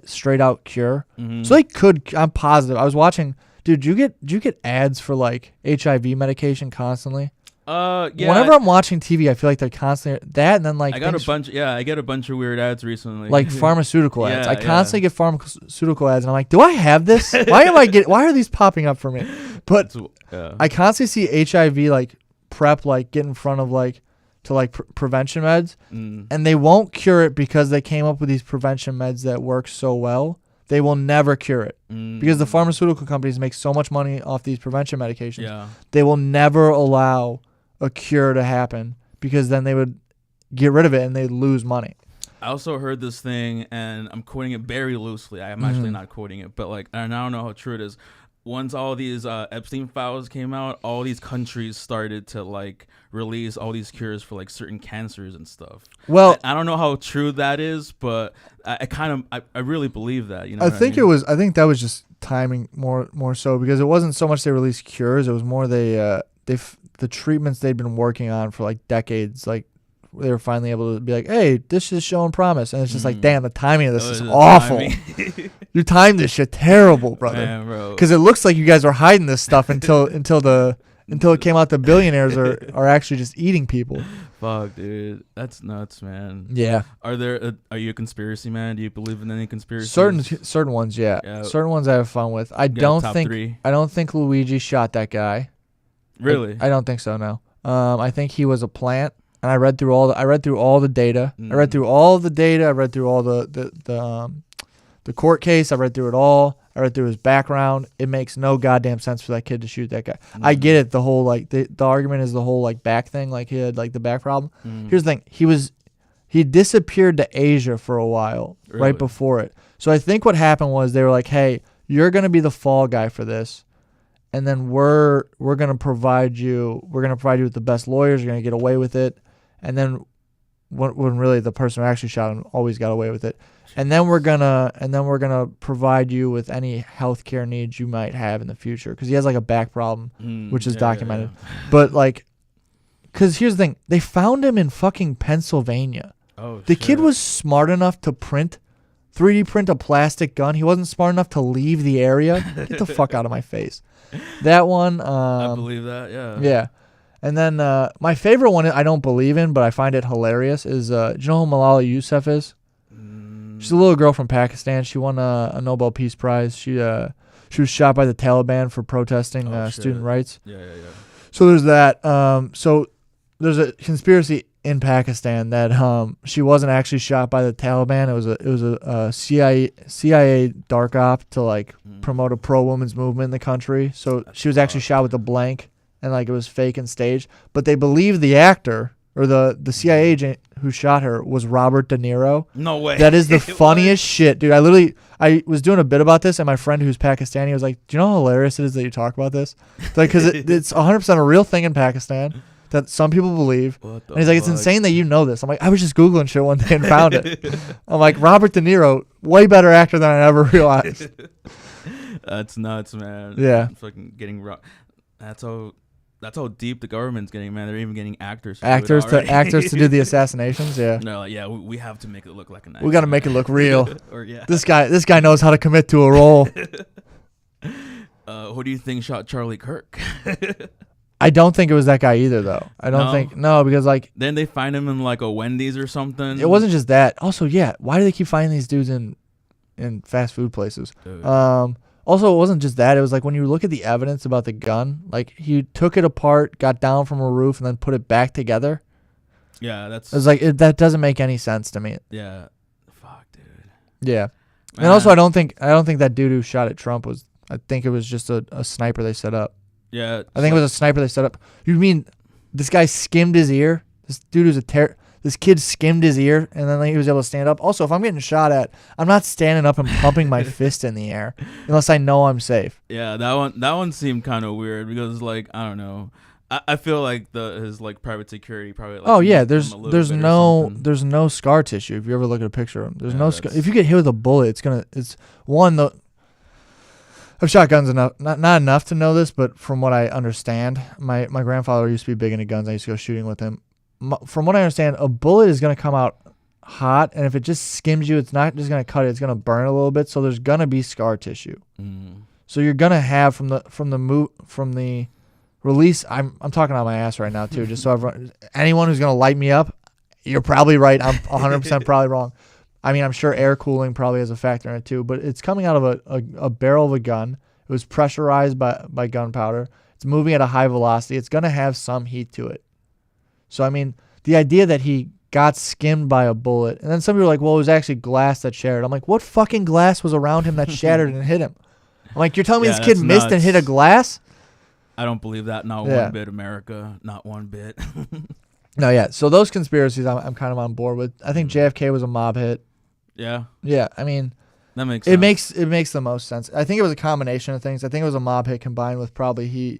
straight out cure.
Mhm.
So they could. I'm positive. I was watching. Dude, do you get ads for like HIV medication constantly?
Yeah.
Whenever I'm watching TV, I feel like they're constantly that, and then like
I got a
things
bunch. Yeah, I get a bunch of weird ads recently.
like pharmaceutical ads.
Yeah,
I constantly get pharmaceutical ads, and I'm like, do I have this? Why are these popping up for me? But
Yeah.
I constantly see HIV like prep, like get in front of like to like prevention meds, and they won't cure it because they came up with these prevention meds that work so well. They will never cure it because the pharmaceutical companies make so much money off these prevention medications.
Yeah.
They will never allow a cure to happen because then they would get rid of it and they'd lose money.
I also heard this thing, and I'm quoting it very loosely. I'm actually not quoting it, but like, and I don't know how true it is. Once all these Epstein files came out, all these countries started to like release all these cures for like certain cancers and stuff.
Well,
I don't know how true that is, but I really believe that. You know,
I think it was. I think that was just timing more so, because it wasn't so much they released cures. It was more the treatments they'd been working on for like decades. Like they were finally able to be like, hey, this is showing promise, and it's just like, damn, the timing of this is awful. You timed this shit terrible, brother. Because it looks like you guys are hiding this stuff until it came out the billionaires are actually just eating people.
Fuck, dude, that's nuts, man.
Yeah.
Are you a conspiracy man? Do you believe in any conspiracies?
Certain ones, yeah. Certain ones I have fun with. I don't think Luigi shot that guy.
Really?
I don't think so. No. I think he was a plant. And I read through all the data. I read through all the data. I read through all the court case. I read through it all. I read through his background. It makes no goddamn sense for that kid to shoot that guy. I get it. The whole like the argument is the whole like back thing. Like he had like the back problem. Here's the thing. He disappeared to Asia for a while right before it. So I think what happened was they were like, hey, you're gonna be the fall guy for this. And then we're gonna provide you with the best lawyers. You're gonna get away with it. And then when really the person who actually shot him always got away with it. And then we're gonna provide you with any healthcare needs you might have in the future, because he has like a back problem, which is documented. Yeah. But like, because here's the thing, they found him in fucking Pennsylvania. Oh, the kid was smart enough to 3D print a plastic gun. He wasn't smart enough to leave the area. Get the fuck out of my face. That one.
I believe that. Yeah.
Yeah. And then my favorite one I don't believe in, but I find it hilarious, is do you know who Malala Yousafzai is? She's a little girl from Pakistan. She won a Nobel Peace Prize. She was shot by the Taliban for protesting student rights. Yeah. So there's that. So there's a conspiracy in Pakistan that she wasn't actually shot by the Taliban. It was a CIA dark op to like promote a pro-women's movement in the country. So she was actually shot with a blank, and like it was fake and staged. But they believe the actor or the CIA agent who shot her was Robert De Niro. No way. That is the funniest shit, dude. I was doing a bit about this, and my friend who's Pakistani was like, do you know how hilarious it is that you talk about this? Like, because it's 100% a real thing in Pakistan that some people believe. And he's like, it's insane that you know this. I'm like, I was just Googling shit one day and found it. I'm like, Robert De Niro, way better actor than I ever realized.
That's nuts, man.
Yeah.
I'm fucking getting wrong. That's how deep the government's getting, man. They're even getting actors to
do the assassinations. Yeah.
No, like, yeah, we have to make it look like an actor.
We got to make it look real. This guy knows how to commit to a role.
Who do you think shot Charlie Kirk?
I don't think it was that guy either, though. I don't think because like
then they find him in like a Wendy's or something.
It wasn't just that. Also, yeah, why do they keep finding these dudes in fast food places? Also, it wasn't just that. It was like when you look at the evidence about the gun, like he took it apart, got down from a roof, and then put it back together.
Yeah, that's.
It was like that doesn't make any sense to me.
Yeah, fuck, dude.
Yeah, and also I don't think that dude who shot at Trump was. I think it was just a sniper they set up.
Yeah,
I think it was a sniper they set up. You mean this guy skimmed his ear? This dude was This kid skimmed his ear, and then he was able to stand up. Also, if I'm getting shot at, I'm not standing up and pumping my fist in the air unless I know I'm safe.
Yeah, that one seemed kind of weird because, like, I don't know. I feel like his like private security probably. Like,
oh yeah, there's no scar tissue. If you ever look at a picture of him, there's no scar. If you get hit with a bullet, I've shot guns enough, not enough to know this, but from what I understand, my grandfather used to be big into guns. I used to go shooting with him. From what I understand, a bullet is going to come out hot, and if it just skims you, it's not just going to cut it; it's going to burn a little bit. So there's going to be scar tissue. So you're going to have from the release. I'm talking out my ass right now too, just so anyone who's going to light me up, you're probably right. I'm 100% probably wrong. I mean, I'm sure air cooling probably has a factor in it too, but it's coming out of a barrel of a gun. It was pressurized by gunpowder. It's moving at a high velocity. It's going to have some heat to it. So, I mean, the idea that he got skimmed by a bullet, and then some people are like, well, it was actually glass that shattered. I'm like, what fucking glass was around him that shattered and hit him? I'm like, you're telling me this kid missed and hit a glass?
I don't believe that. Not one bit, America. Not one bit.
No, yeah. So those conspiracies, I'm kind of on board with. I think JFK was a mob hit.
Yeah,
Yeah, I mean,
that makes
it
sense.
makes the most sense. I think it was a combination of things. I think it was a mob hit combined with probably he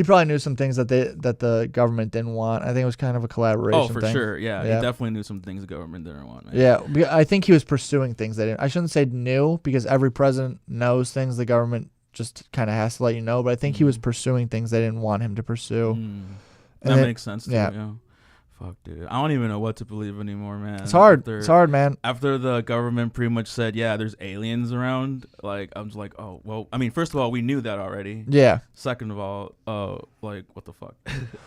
probably knew some things that the government didn't want. I think it was kind of a collaboration.
Oh, for
thing.
sure. Yeah,
Yeah.
he definitely knew some things the government didn't want. Man.
Yeah, I think he was pursuing things they didn't. I shouldn't say knew because every president knows things the government just kind of has to let you know. But I think he was pursuing things they didn't want him to pursue.
That makes sense. Too,
yeah.
yeah. Fuck, dude. I don't even know what to believe anymore, man.
It's hard. It's hard, man.
After the government pretty much said, yeah, there's aliens around, like, I'm just like, oh, well, I mean, first of all, we knew that already.
Yeah.
Second of all, like, what the fuck?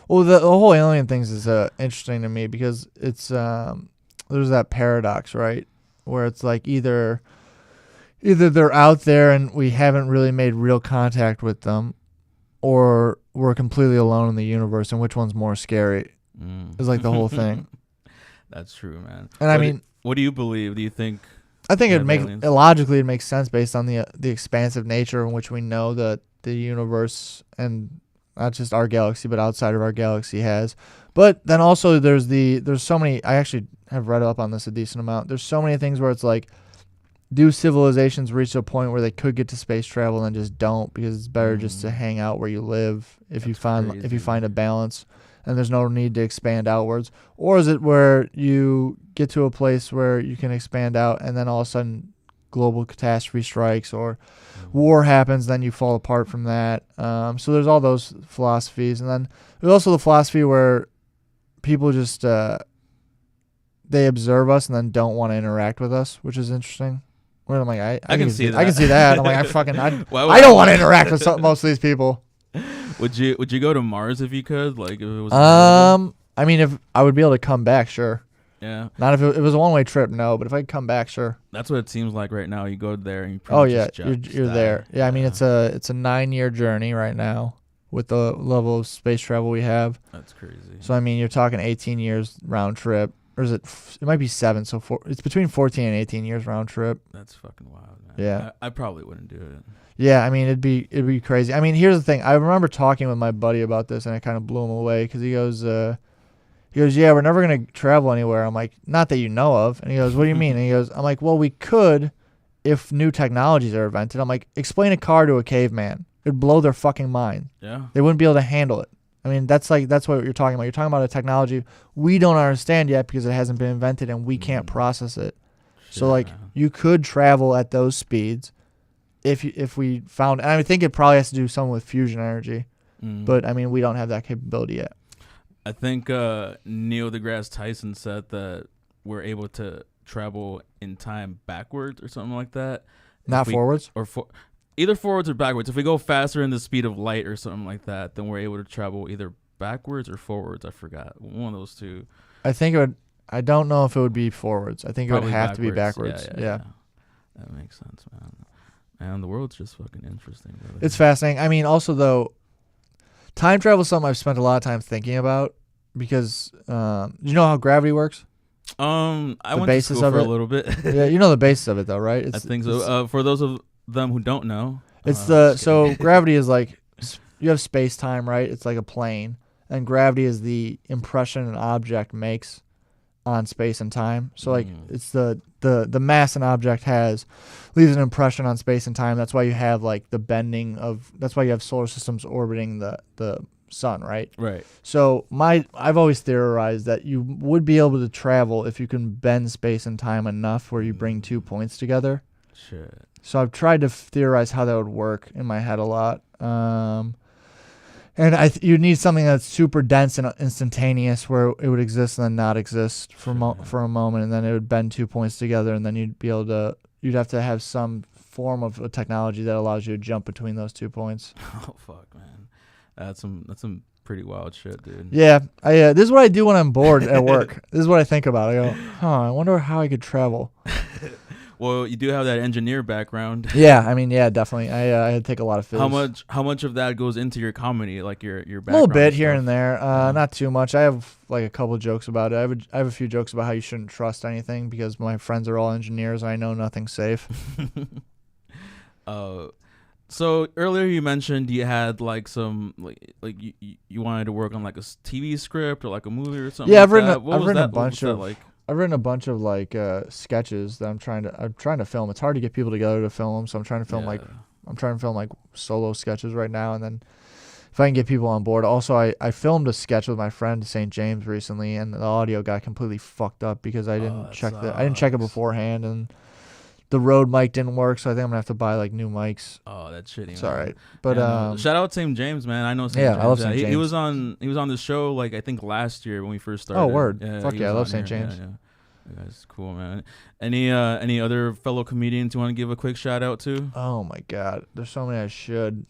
Well, the whole alien things is interesting to me because it's there's that paradox, right, where it's like either they're out there and we haven't really made real contact with them, or we're completely alone in the universe, and which one's more scary? Is like the whole thing.
That's true, man.
And I mean,
what do you believe? Do you think?
I think logically it makes sense based on the expansive nature in which we know that the universe and not just our galaxy but outside of our galaxy has. But then also there's so many. I actually have read up on this a decent amount. There's so many things where it's like, do civilizations reach a point where they could get to space travel and just don't because it's better just to hang out where you live if you find a balance. And there's no need to expand outwards? Or is it where you get to a place where you can expand out and then all of a sudden global catastrophe strikes or war happens, then you fall apart from that? So there's all those philosophies. And then there's also the philosophy where people just they observe us and then don't want to interact with us, which is interesting. Where I'm like, I
can see that.
I can see that. I'm like, I don't want to interact with most of these people.
Would you go to Mars if you could? Like, if it was
I mean, if I would be able to come back, sure.
Yeah.
Not if it was a one-way trip, no. But if I could come back, sure.
That's what it seems like right now. You go there and you pretty much just
you're there. Yeah, I mean, it's a 9-year journey right now with the level of space travel we have.
That's crazy.
So I mean, you're talking 18 years round trip, or is it? It might be 7. So it's between 14 and 18 years round trip.
That's fucking wild, man.
Yeah.
I probably wouldn't do it.
Yeah, I mean, it'd be crazy. I mean, here's the thing. I remember talking with my buddy about this, and I kind of blew him away because he goes, yeah, we're never gonna travel anywhere. I'm like, not that you know of. And he goes, what do you mean? And he goes, I'm like, well, we could if new technologies are invented. I'm like, explain a car to a caveman. It'd blow their fucking mind.
Yeah.
They wouldn't be able to handle it. I mean, that's what you're talking about. You're talking about a technology we don't understand yet because it hasn't been invented and we can't process it.
Shit,
so like,
man.
you could travel at those speeds. If we found, and I think it probably has to do something with fusion energy, but I mean, we don't have that capability yet.
I think Neil deGrasse Tyson said that we're able to travel in time backwards or something like that.
Not forwards?
Or either forwards or backwards. If we go faster in the speed of light or something like that, then we're able to travel either backwards or forwards. I forgot. One of those two.
I think it would. I don't know if it would be forwards. I think
Probably
it would have to be backwards. Yeah.
That makes sense, man. Man, the world's just fucking interesting, brother.
It's fascinating. I mean, also though, time travel is something I've spent a lot of time thinking about because do you know how gravity works?
I went to school for a little bit.
Yeah, you know the basis of it though, right?
I think so. For those of them who don't know,
it's gravity is like you have space time, right? It's like a plane, and gravity is the impression an object makes on space and time. So like it's the mass an object has leaves an impression on space and time. That's why you have like the bending of. That's why you have solar systems orbiting the sun, right?
Right.
So I've always theorized that you would be able to travel if you can bend space and time enough where you bring 2 points together.
Shit.
So I've tried to theorize how that would work in my head a lot. And you need something that's super dense and instantaneous where it would exist and then not exist for a moment, and then it would bend 2 points together, and then you'd have to have some form of a technology that allows you to jump between those 2 points.
Oh fuck, man, that's some pretty wild shit, dude.
Yeah, this is what I do when I'm bored at work. This is what I think about. I go, I wonder how I could travel.
Well, you do have that engineer background.
Yeah, I mean, yeah, definitely. I had to take a lot of phys.
How much of that goes into your comedy, like your background?
A little bit here and there, not too much. I have like a couple jokes about it. I have a few jokes about how you shouldn't trust anything because my friends are all engineers and I know nothing's safe.
So earlier you mentioned you had like some you wanted to work on like a TV script or like a movie or something.
Yeah,
like that. What
I've
was
written a
that? What was
bunch
that
of
like?
I've written a bunch of like sketches that I'm trying to film. It's hard to get people together to film them, so I'm trying to film like solo sketches right now, and then if I can get people on board. Also, I filmed a sketch with my friend St. James recently, and the audio got completely fucked up because I didn't check it beforehand, and the Rode mic didn't work, so I think I'm gonna have to buy like new mics.
Oh, that's shitty.
It's
man.
all right, but
Yeah, no. Shout out St. James, man. I know St.
Yeah,
James.
I love St. James.
He was on the show like I think last year when we first started.
Oh, word.
Yeah,
Fuck
he
yeah, I
was
love
on
St.
here.
James.
Yeah. That's cool, man. Any other fellow comedians you want to give a quick shout out to?
Oh my god, there's so many I should.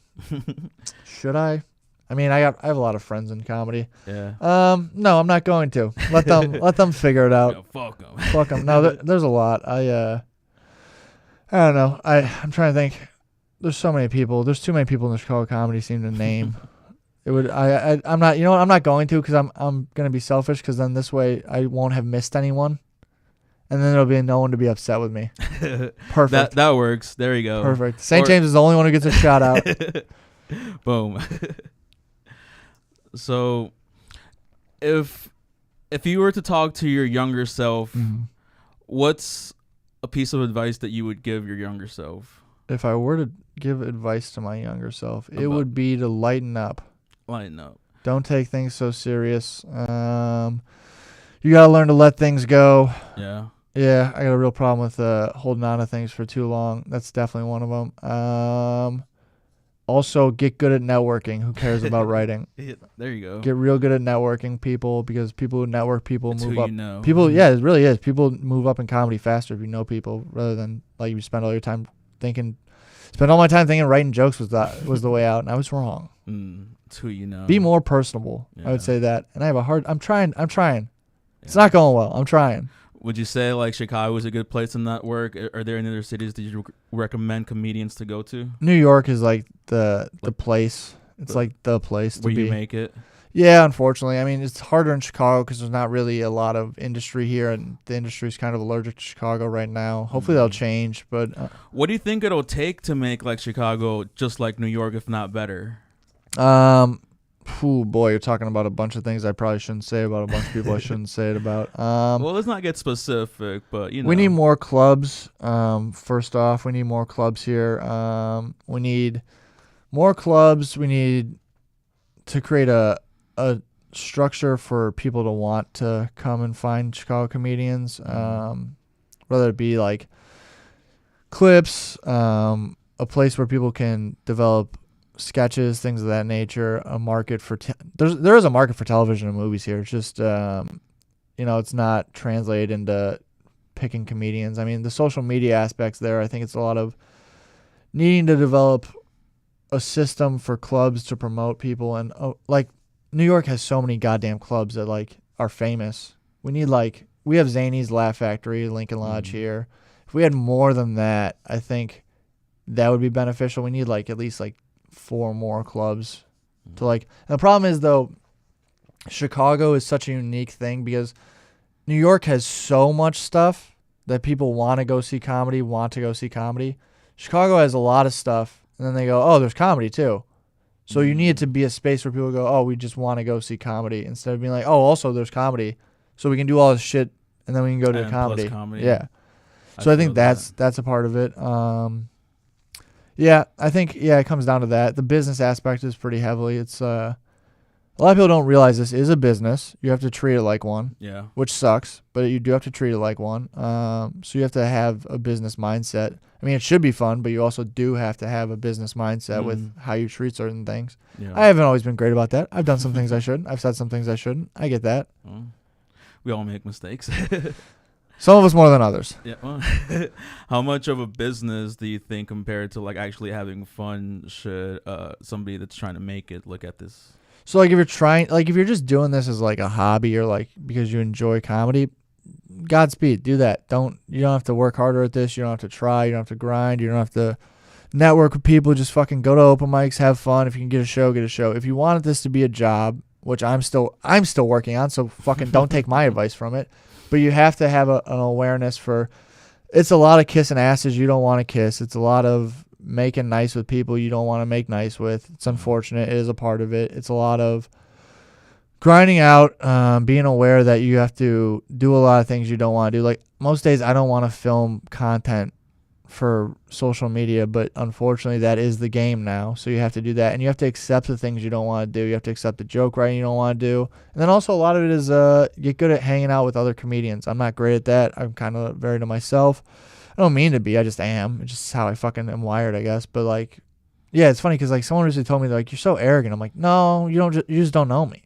Should I? I mean, I have a lot of friends in comedy.
Yeah.
No, I'm not going to. Let them figure it out.
Yo, fuck them.
Fuck them. No, there's a lot. I don't know. I'm trying to think. There's so many people. There's too many people in the Chicago comedy scene to name. It would. I'm not. You know what? I'm not going to because I'm gonna be selfish because then this way I won't have missed anyone, and then there'll be no one to be upset with me. Perfect.
That works. There you go.
Perfect. St. James is the only one who gets a shout out.
Boom. So, if you were to talk to your younger self, what's a piece of advice that you would give your younger self?
If I were to give advice to my younger self, it would be to lighten up.
Lighten up.
Don't take things so serious. You gotta learn to let things go.
Yeah.
Yeah, I got a real problem with holding on to things for too long. That's definitely one of them. Also, get good at networking. Who cares about writing?
Yeah, there you go.
Get real good at networking people because people who network, people
It's
move
who
up.
You know.
People, yeah, it really is. People move up in comedy faster if you know people rather than like you spend all your time thinking. Spend all my time thinking writing jokes was the way out, and I was wrong.
It's who you know.
Be more personable.
Yeah.
I would say that, and I have a hard. I'm trying. Yeah. It's not going well. I'm trying.
Would you say like Chicago is a good place to network? Are there any other cities that you recommend comedians to go to?
New York is like the place. It's like the place to
where
be.
you make it.
Yeah, unfortunately. I mean, it's harder in Chicago because there's not really a lot of industry here, and the industry is kind of allergic to Chicago right now. Hopefully that'll change. But
what do you think it'll take to make like Chicago just like New York, if not better?
Oh boy, you're talking about a bunch of things I probably shouldn't say about a bunch of people I shouldn't say it about.
Well, let's not get specific, but you know.
We need more clubs. First off, we need more clubs here. We need more clubs. We need to create a structure for people to want to come and find Chicago comedians. Whether it be like clips, a place where people can develop sketches, things of that nature. A market for there is a market for television and movies here. It's just it's not translated into picking comedians. I mean, the social media aspects there. I think it's a lot of needing to develop a system for clubs to promote people, and like New York has so many goddamn clubs that like are famous. We have Zany's, Laugh Factory, Lincoln Lodge here. If we had more than that, I think that would be beneficial. We need like at least like 4 more clubs to like. And the problem is though, Chicago is such a unique thing because New York has so much stuff that people want to go see comedy. Chicago has a lot of stuff, and then they go, oh, there's comedy too. So you need it to be a space where people go, oh, we just want to go see comedy, instead of being like, oh, also there's comedy, so we can do all this shit, and then we can go to comedy. Yeah. So I think that's a part of it. Yeah, I think it comes down to that. The business aspect is pretty heavily. It's a lot of people don't realize this is a business. You have to treat it like one.
Yeah.
Which sucks, but you do have to treat it like one. So you have to have a business mindset. I mean, it should be fun, but you also do have to have a business mindset with how you treat certain things. Yeah. I haven't always been great about that. I've done some things I shouldn't. I've said some things I shouldn't. I get that.
We all make mistakes.
Some of us more than others.
Yeah. Well, how much of a business do you think, compared to like actually having fun, should somebody that's trying to make it look at this?
So like if you're just doing this as like a hobby or like because you enjoy comedy, Godspeed, do that. You don't have to work harder at this. You don't have to try. You don't have to grind. You don't have to network with people. Just fucking go to open mics, have fun. If you can get a show, get a show. If you wanted this to be a job, which I'm still working on, so fucking don't take my advice from it. But you have to have an awareness for, it's a lot of kissing asses you don't want to kiss. It's a lot of making nice with people you don't want to make nice with. It's unfortunate. It is a part of it. It's a lot of grinding out, being aware that you have to do a lot of things you don't want to do. Like most days I don't want to film content for social media, but unfortunately that is the game now. So you have to do that, and you have to accept the things you don't want to do. You have to accept the joke writing you don't want to do. And then also a lot of it is get good at hanging out with other comedians. I'm not great at that. I'm kind of very to myself. I don't mean to be. I just am. It's just how I fucking am wired, I guess. But like, yeah, it's funny because like someone recently told me like, you're so arrogant. I'm like, no, you just don't know me.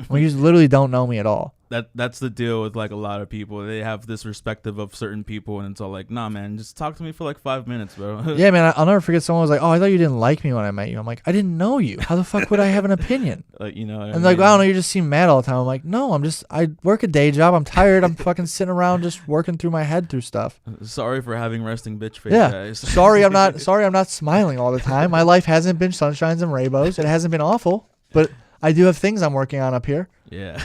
Well, you just literally don't know me at all.
That's the deal with like a lot of people. They have this perspective of certain people, and it's all like, nah, man, just talk to me for like 5 minutes, bro.
Yeah, man, I'll never forget. Someone was like, "Oh, I thought you didn't like me when I met you." I'm like, "I didn't know you. How the fuck would I have an opinion?"
Like, you know,
and like, I don't know, you just seem mad all the time. I'm like, no, I work a day job. I'm tired. I'm fucking sitting around just working through my head through stuff.
Sorry for having resting bitch face,
yeah.
guys.
sorry, I'm not smiling all the time. My life hasn't been sunshines and rainbows. It hasn't been awful, but I do have things I'm working on up here.
Yeah.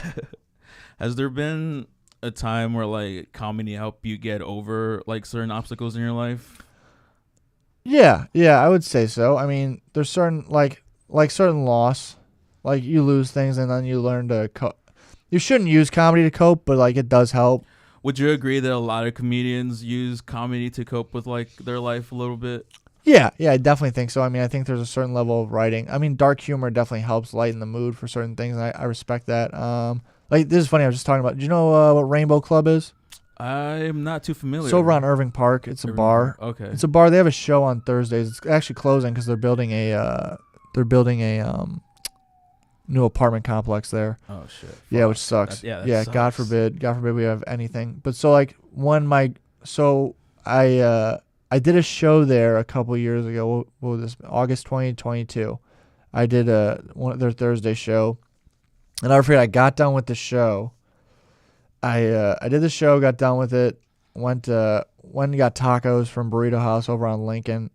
Has there been a time where like comedy helped you get over like certain obstacles in your life?
Yeah, I would say so. I mean, there's certain like certain loss, like you lose things and then you learn to cope. You shouldn't use comedy to cope, but like it does help.
Would you agree that a lot of comedians use comedy to cope with like their life a little bit?
Yeah, I definitely think so. I mean, I think there's a certain level of writing. I mean, dark humor definitely helps lighten the mood for certain things, and I respect that. Like, this is funny. I was just talking about, do you know what Rainbow Club is?
I'm not too familiar.
It's over on Irving Park. It's a bar.
Okay.
It's a bar. They have a show on Thursdays. It's actually closing because they're building a new apartment complex there.
Oh shit.
Yeah, which sucks.
That
yeah.
sucks.
God forbid we have anything. But so like I did a show there a couple years ago. What was this? August 2022. I did their Thursday show, and I forget. I got done with the show. I did the show, got done with it, went and got tacos from Burrito House over on Lincoln.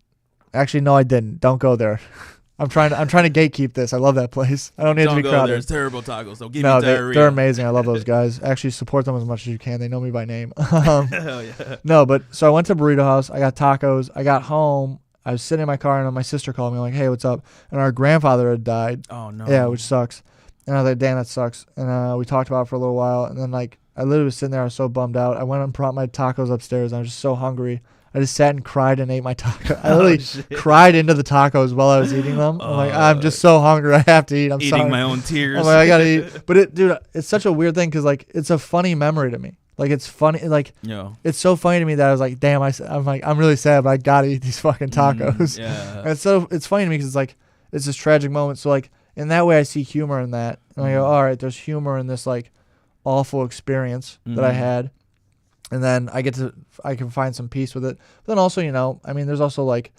Actually, no, I didn't. Don't go there. I'm trying to gatekeep this. I love that place. I don't need to be crowded.
There's terrible tacos. They'll give
no,
you diarrhea.
they're amazing. I love those guys. Actually, support them as much as you can. They know me by name.
Hell yeah.
No, but so I went to Burrito House. I got tacos. I got home. I was sitting in my car, and my sister called me. I'm like, hey, what's up? And our grandfather had died.
Oh, no.
Yeah, which sucks. And I was like, damn, that sucks. And we talked about it for a little while. And then, like, I literally was sitting there. I was so bummed out. I went and brought my tacos upstairs. I was just so hungry. I just sat and cried and ate my taco. I literally cried into the tacos while I was eating them. I'm like, I'm just so hungry. I have to eat. I'm
eating
sorry.
my own tears.
I'm like, I gotta eat. But dude, it's such a weird thing because like it's a funny memory to me. Like it's funny. Like it's so funny to me that I was like, damn. I'm really sad, but I gotta eat these fucking tacos.
Yeah.
And so it's funny to me because it's like it's this tragic moment. So like in that way, I see humor in that, and I go, all right, there's humor in this like awful experience that I had. And then I can find some peace with it. But then also, I mean, there's also like,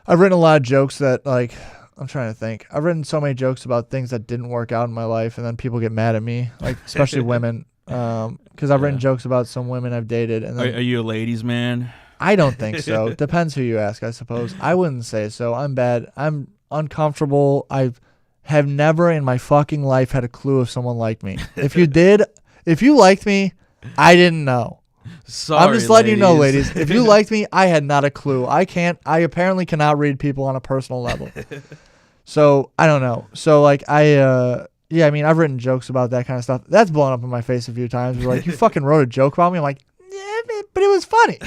I've written a lot of jokes that like, I'm trying to think. I've written so many jokes about things that didn't work out in my life, and then people get mad at me, like especially women, because I've written jokes about some women I've dated. And then,
are you a ladies' man?
I don't think so. Depends who you ask, I suppose. I wouldn't say so. I'm bad. I'm uncomfortable. I have never in my fucking life had a clue if someone liked me. If you liked me, I didn't know.
Sorry,
I'm just letting you know, ladies. If you liked me, I had not a clue. I apparently cannot read people on a personal level. So I don't know. So like I mean, I've written jokes about that kind of stuff. That's blown up in my face a few times. They're like, you fucking wrote a joke about me. I'm like, yeah, but it was funny.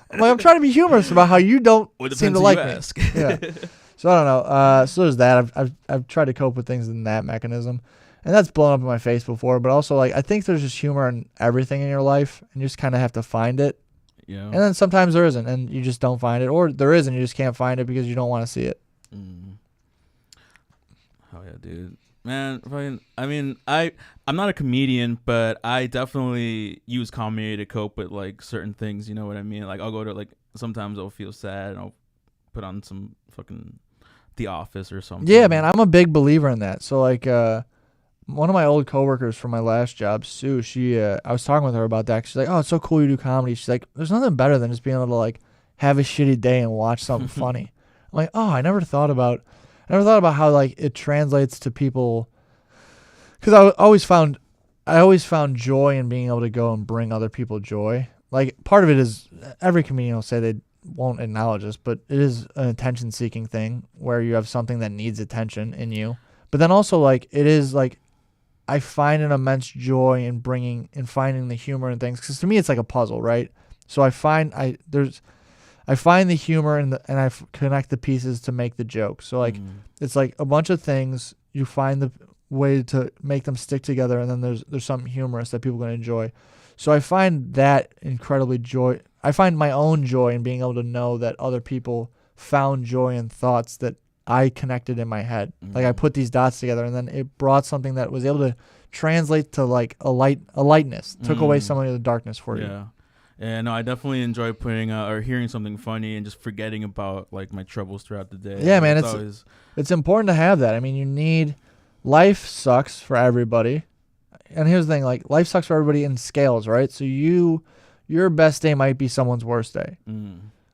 I'm trying to be humorous about how you don't seem to like me. Yeah. So I don't know. So there's that. I've tried to cope with things in that mechanism. And that's blown up in my face before, but also like I think there's just humor in everything in your life, and you just kind of have to find it.
Yeah.
And then sometimes there isn't, and you just don't find it, or there is, and you just can't find it because you don't want to see it.
Oh yeah, dude, man. I mean, I'm not a comedian, but I definitely use comedy to cope with like certain things. You know what I mean? Like I'll go to like sometimes I'll feel sad and I'll put on some fucking The Office or something.
Yeah, man, I'm a big believer in that. So like, one of my old coworkers from my last job, Sue, I was talking with her about that. She's like, oh, it's so cool you do comedy. She's like, there's nothing better than just being able to like have a shitty day and watch something funny. I'm like, oh, I never thought about how like it translates to people. Because I always found joy in being able to go and bring other people joy. Like part of it is every comedian will say won't acknowledge this, but it is an attention-seeking thing where you have something that needs attention in you. But then also, like, it is like I find an immense joy in finding the humor in things, because to me it's like a puzzle, right? So I find the humor and connect the pieces to make the joke. So like it's like a bunch of things, you find the way to make them stick together, and then there's something humorous that people are going to enjoy. So I find that incredibly joy. I find my own joy in being able to know that other people found joy in thoughts that I connected in my head. Like I put these dots together, and then it brought something that was able to translate to like a lightness, took away some of the darkness for you.
Yeah, no, I definitely enjoy putting or hearing something funny and just forgetting about like my troubles throughout the day.
Yeah, man, it's important to have that. I mean, life sucks for everybody. And here's the thing, like life sucks for everybody in scales, right? So your best day might be someone's worst day.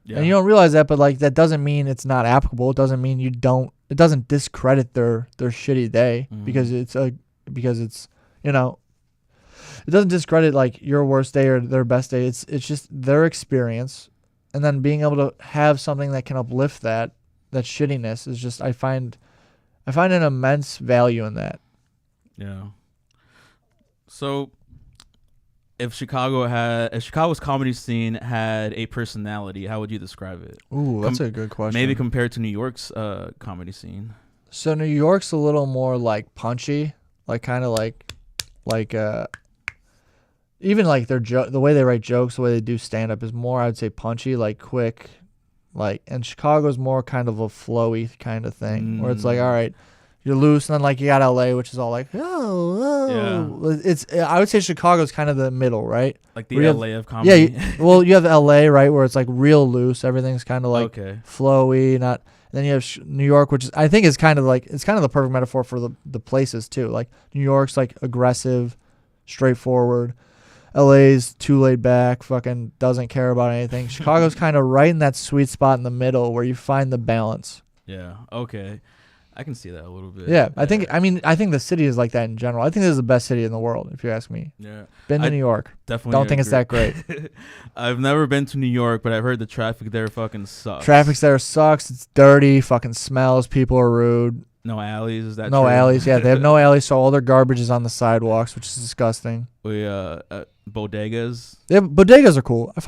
Yeah. And you don't realize that, but like that doesn't mean it's not applicable. It doesn't mean it doesn't discredit their shitty day because it's it doesn't discredit like your worst day or their best day. It's just their experience, and then being able to have something that can uplift that shittiness is just I find an immense value in that.
Yeah. So, if Chicago's comedy scene had a personality, how would you describe it?
Ooh, that's a good question.
Maybe compared to New York's comedy scene.
So New York's a little more like punchy, like kind of like even like the way they write jokes, the way they do stand up is more, I would say, punchy, like quick, like. And Chicago's more kind of a flowy kind of thing, where it's like, all right, you're loose, and then like you got LA, which is all like, oh. Yeah. I would say Chicago's kind of the middle, right?
Like the LA of comedy.
Yeah, well, you have LA, right, where it's like real loose, everything's kind of like flowy, not. And then you have New York, which I think is kind of like, it's kind of the perfect metaphor for the places too. Like New York's like aggressive, straightforward. LA's too laid back, fucking doesn't care about anything. Chicago's kind of right in that sweet spot in the middle where you find the balance.
Yeah. Okay. I can see that a little bit.
Yeah. I think the city is like that in general. I think this is the best city in the world, if you ask me.
Yeah.
Been to New York.
Definitely.
Don't think it's that great.
I've never been to New York, but I've heard the traffic there fucking sucks.
Traffic there sucks. It's dirty, fucking smells, people are rude.
No alleys, is that
no
true?
alleys, yeah. They have no alleys, so all their garbage is on the sidewalks, which is disgusting.
Bodegas.
Yeah, bodegas are cool. I'll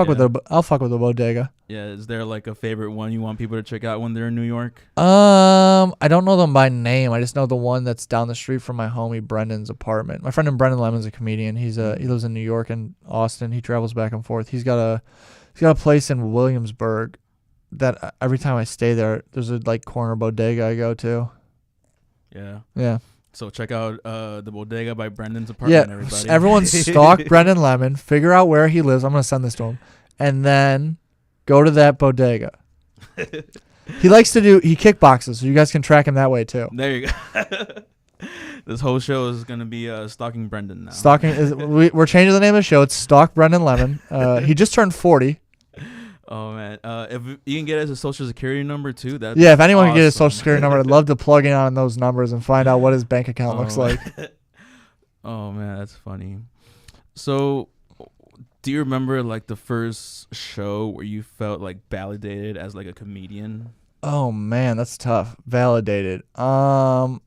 fuck with a bodega.
Yeah, is there like a favorite one you want people to check out when they're in New York?
I don't know them by name. I just know the one that's down the street from my homie Brendan's apartment. My friend Brendan Lemon's a comedian. He lives in New York and Austin. He travels back and forth. He's got a place in Williamsburg that every time I stay there, there's a like corner bodega I go to.
Yeah.
Yeah.
So check out the Bodega by Brendan's apartment, everybody.
Everyone stalk Brendan Lemon, figure out where he lives. I'm going to send this to him. And then go to that bodega. He kickboxes, so you guys can track him that way too.
There you go. This whole show is going to be stalking Brendan now.
We're changing the name of the show. It's Stalk Brendan Lemon. He just turned 40.
Oh man, if you can get us a social security number too, that's
if anyone can get a social security number, I'd love to plug in on those numbers and find out what his bank account looks like.
Oh man, that's funny. So, do you remember like the first show where you felt like validated as like a comedian?
Oh man, that's tough. Validated. Have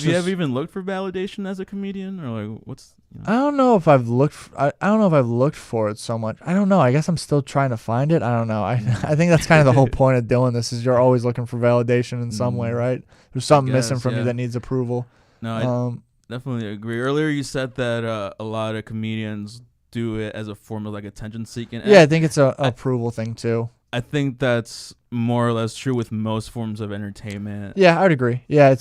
you ever even looked for validation as a comedian, or like what's?
I don't know if I've looked. I don't know if I've looked for it so much. I don't know. I guess I'm still trying to find it. I don't know. I think that's kind of the whole point of doing this is you're always looking for validation in some way, right? There's something missing from you that needs approval.
No, I definitely agree. Earlier you said that a lot of comedians do it as a form of like attention seeking.
Yeah, I think it's a approval thing too.
I think that's more or less true with most forms of entertainment.
Yeah, I would agree. Yeah,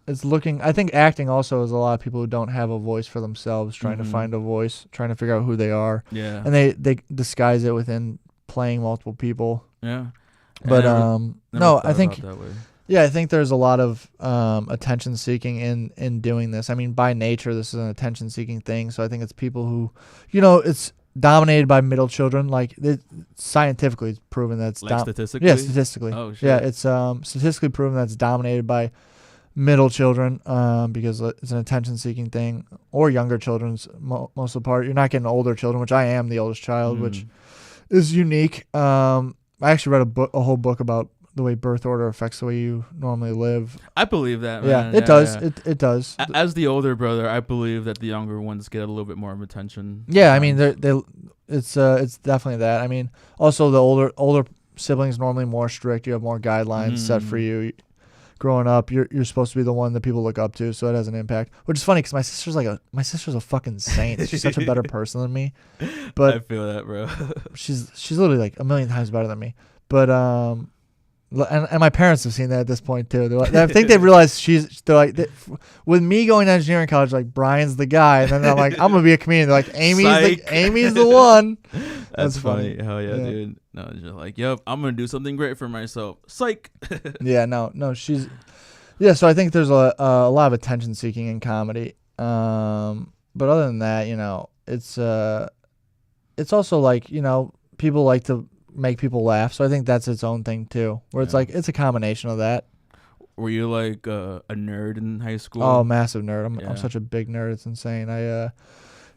it's looking. I think acting also is a lot of people who don't have a voice for themselves, trying to find a voice, trying to figure out who they are.
Yeah,
and they disguise it within playing multiple people.
Yeah,
but no, I think I think there's a lot of attention seeking in doing this. I mean, by nature, this is an attention seeking thing. So I think it's people who, it's dominated by middle children. Like scientifically, it's proven that it's
statistically.
Yeah, statistically. Oh shit. Yeah, it's statistically proven that it's dominated by middle children because it's an attention-seeking thing, or younger children's most of the part. You're not getting older children, which I am the oldest child, which is unique. I actually read a whole book about the way birth order affects the way you normally live.
I believe that,
Yeah,
man.
it does.
Yeah.
It does.
As the older brother, I believe that the younger ones get a little bit more of attention.
Yeah, I mean,
sometimes.
it's definitely that. I mean, also the older siblings normally more strict. You have more guidelines set for you. Growing up, you're supposed to be the one that people look up to, so it has an impact. Which is funny because my sister's a fucking saint. She's such a better person than me.
I
But
feel that, bro.
she's literally like a million times better than me. But and my parents have seen that at this point too. I think they've realized with me going to engineering college, like Brian's the guy, and then I'm like, I'm gonna be a comedian. They're like, Amy's the one.
That's funny. Hell yeah,
Yeah.
dude. No, it's just like, yep, I'm gonna do something great for myself. Psych.
Yeah, no, so I think there's a lot of attention seeking in comedy. But other than that, it's also like, people like to make people laugh. So I think that's its own thing too, where it's
Yeah.
like, it's a combination of that.
Were you like a nerd in high school?
Oh, massive nerd.
Yeah.
I'm such a big nerd. It's insane. I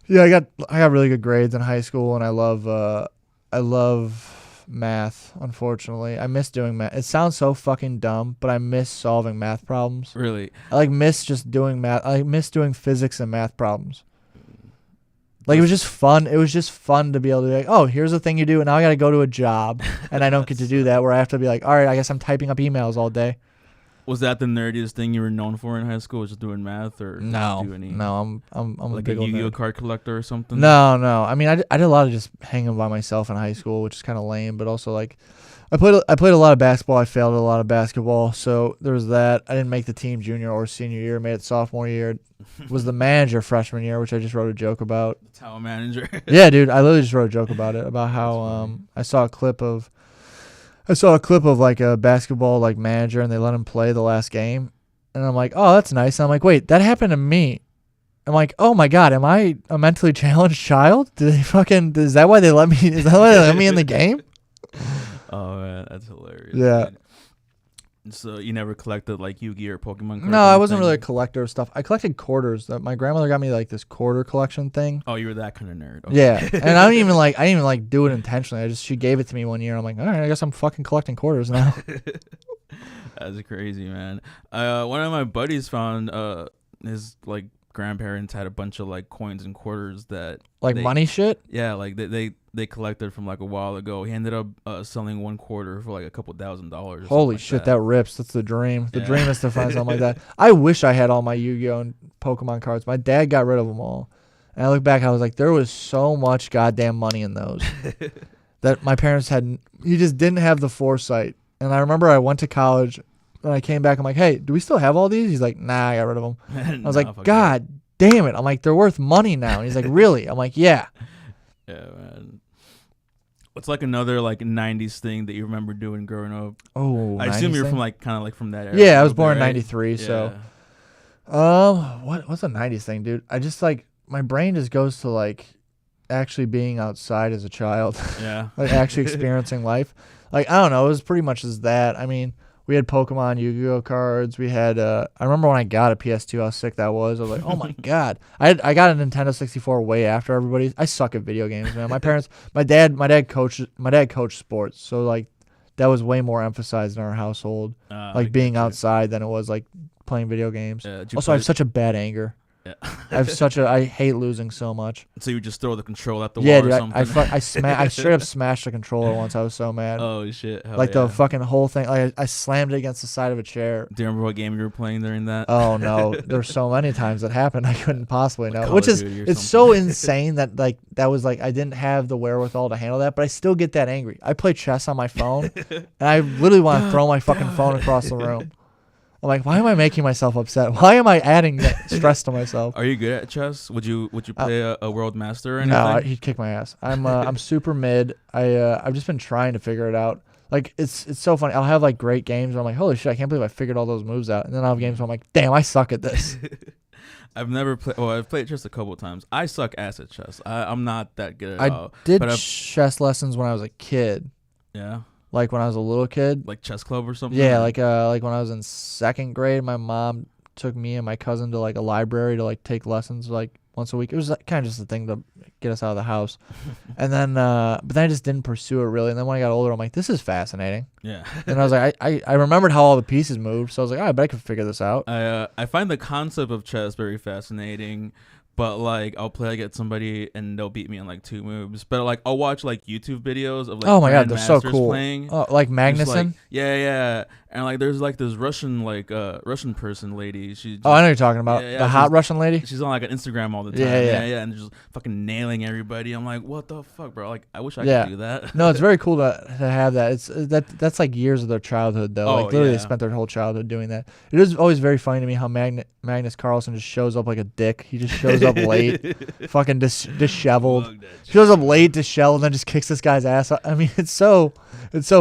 got really good grades in high school, and I love math. Unfortunately, I miss doing math. It sounds so fucking dumb, but I miss solving math problems.
Really?
I miss just doing math. I miss doing physics and math problems. Like, it was just fun. It was just fun to be able to be like, oh, here's the thing you do, and now I got to go to a job, and I don't get to do that, where I have to be like, all right, I guess I'm typing up emails all day.
Was that the nerdiest thing you were known for in high school? Was just doing math, or
No,
did you do any,
I'm
like
a big
a
old
Yu-Gi-Oh
nerd.
card collector or something?
No. I mean, I did a lot of just hanging by myself in high school, which is kind of lame. But also, like, I played a lot of basketball. I failed at a lot of basketball, so there was that. I didn't make the team junior or senior year. Made it sophomore year. Was the manager freshman year, which I just wrote a joke about.
The tower manager.
Yeah, dude, I literally just wrote a joke about it, about how I saw a clip of like a basketball like manager, and they let him play the last game, and I'm like, oh, that's nice. And I'm like, wait, that happened to me. I'm like, oh my god, am I a mentally challenged child? Is that why they let me? Is that why they let me in the game?
Oh man, that's hilarious.
Yeah.
dude. So you never collected like Yu-Gi-Oh or Pokemon cards?
No,
or
I wasn't really a
anything?
collector of stuff. I collected quarters. My grandmother got me like this quarter collection thing.
Oh, you were that kind of nerd. Okay.
Yeah, and I didn't even like do it intentionally. She gave it to me one year. I'm like, all right, I guess I'm fucking collecting quarters now.
That's crazy, man. One of my buddies found his like grandparents had a bunch of like coins and quarters that
Like
they-
money shit.
Yeah, like they collected from like a while ago. He ended up selling one quarter for like a couple $1,000s.
Holy shit, that rips. That's the dream. The
Yeah.
dream is to find something like that. I wish I had all my Yu-Gi-Oh and Pokemon cards. My dad got rid of them all. And I look back, I was like, there was so much goddamn money in those that my parents had. He just didn't have the foresight. And I remember I went to college and I came back. I'm like, hey, do we still have all these? He's like, nah, I got rid of them. I was like, God damn it. I'm like, they're worth money now. And he's like, really? I'm like, yeah.
Yeah, man. What's like another like '90s thing that you remember doing growing up?
Oh,
I assume
90s
you're
thing?
from like kind of like from that era.
Yeah, I
a
was
little
born
bit,
in
right?
'93, so
Yeah.
what's a '90s thing, dude? I just like my brain just goes to like actually being outside as a child,
Yeah.
like actually experiencing life. Like, I don't know, it was pretty much as that. I mean, we had Pokemon Yu-Gi-Oh cards. We had I remember when I got a PS2, how sick that was. I was like, oh my god. I got a Nintendo 64 way after everybody. I suck at video games, man. My dad coached sports, so like that was way more emphasized in our household,
I
like being
get you.
outside than it was like playing video games.
Yeah, did you
Also, I
play-
have such a bad anger.
Yeah.
I hate losing so much.
So you just throw the control at the
Yeah,
wall
dude,
or something?
I straight up smashed the controller once. I was so mad.
Oh shit! Hell
Like
yeah.
the fucking whole thing. Like I slammed it against the side of a chair.
Do you remember what game you were playing during that?
Oh no, there's so many times that happened I couldn't possibly know.
Call
Which
of
is
Duty or
it's so
something.
insane that like that was like I didn't have the wherewithal to handle that, but I still get that angry. I play chess on my phone and I literally want to throw my fucking phone across the room. I'm like, why am I making myself upset? Why am I adding that stress to myself?
Are you good at chess? Would you play a world master or anything?
No, he'd kick my ass. I'm super mid. I've just been trying to figure it out. Like it's so funny. I'll have like great games where I'm like, holy shit, I can't believe I figured all those moves out. And then I'll have games where I'm like, damn, I suck at this.
I've never played. Well, I've played chess a couple of times. I suck ass at chess. I'm not that good at
I
all.
did
but I've-
chess lessons when I was a kid.
Yeah,
Like when I was a little kid.
like chess club or something.
Yeah,
or-
like when I was in second grade, my mom took me and my cousin to like a library to like take lessons like once a week. It was kind of just a thing to get us out of the house. And then, but then I just didn't pursue it really. And then when I got older, I'm like, this is fascinating.
Yeah.
And I was like, I remembered how all the pieces moved. So I was like, I bet I could figure this out.
I find the concept of chess very fascinating. But like I'll play against somebody and they'll beat me in like 2 moves. But like I'll watch like YouTube videos of like
oh my god, they're so
grandmasters
cool.
playing.
Oh, like Magnuson.
Like, yeah, and like there's like this Russian Russian person lady. She just,
I know what you're talking about.
Yeah,
the hot
she's-
Russian lady.
She's on like an Instagram all the time.
Yeah.
And just fucking nailing everybody. I'm like, what the fuck, bro? Like I wish I
Yeah.
could do that.
No, it's very cool to have that. It's that's like years of their childhood though.
Oh,
Like literally,
yeah.
they spent their whole childhood doing that. It is always very funny to me how Magnus Carlsen just shows up like a dick. He just shows up late, fucking disheveled.
Love that shit.
Shows up late, disheveled, and then just kicks this guy's ass. I mean, it's so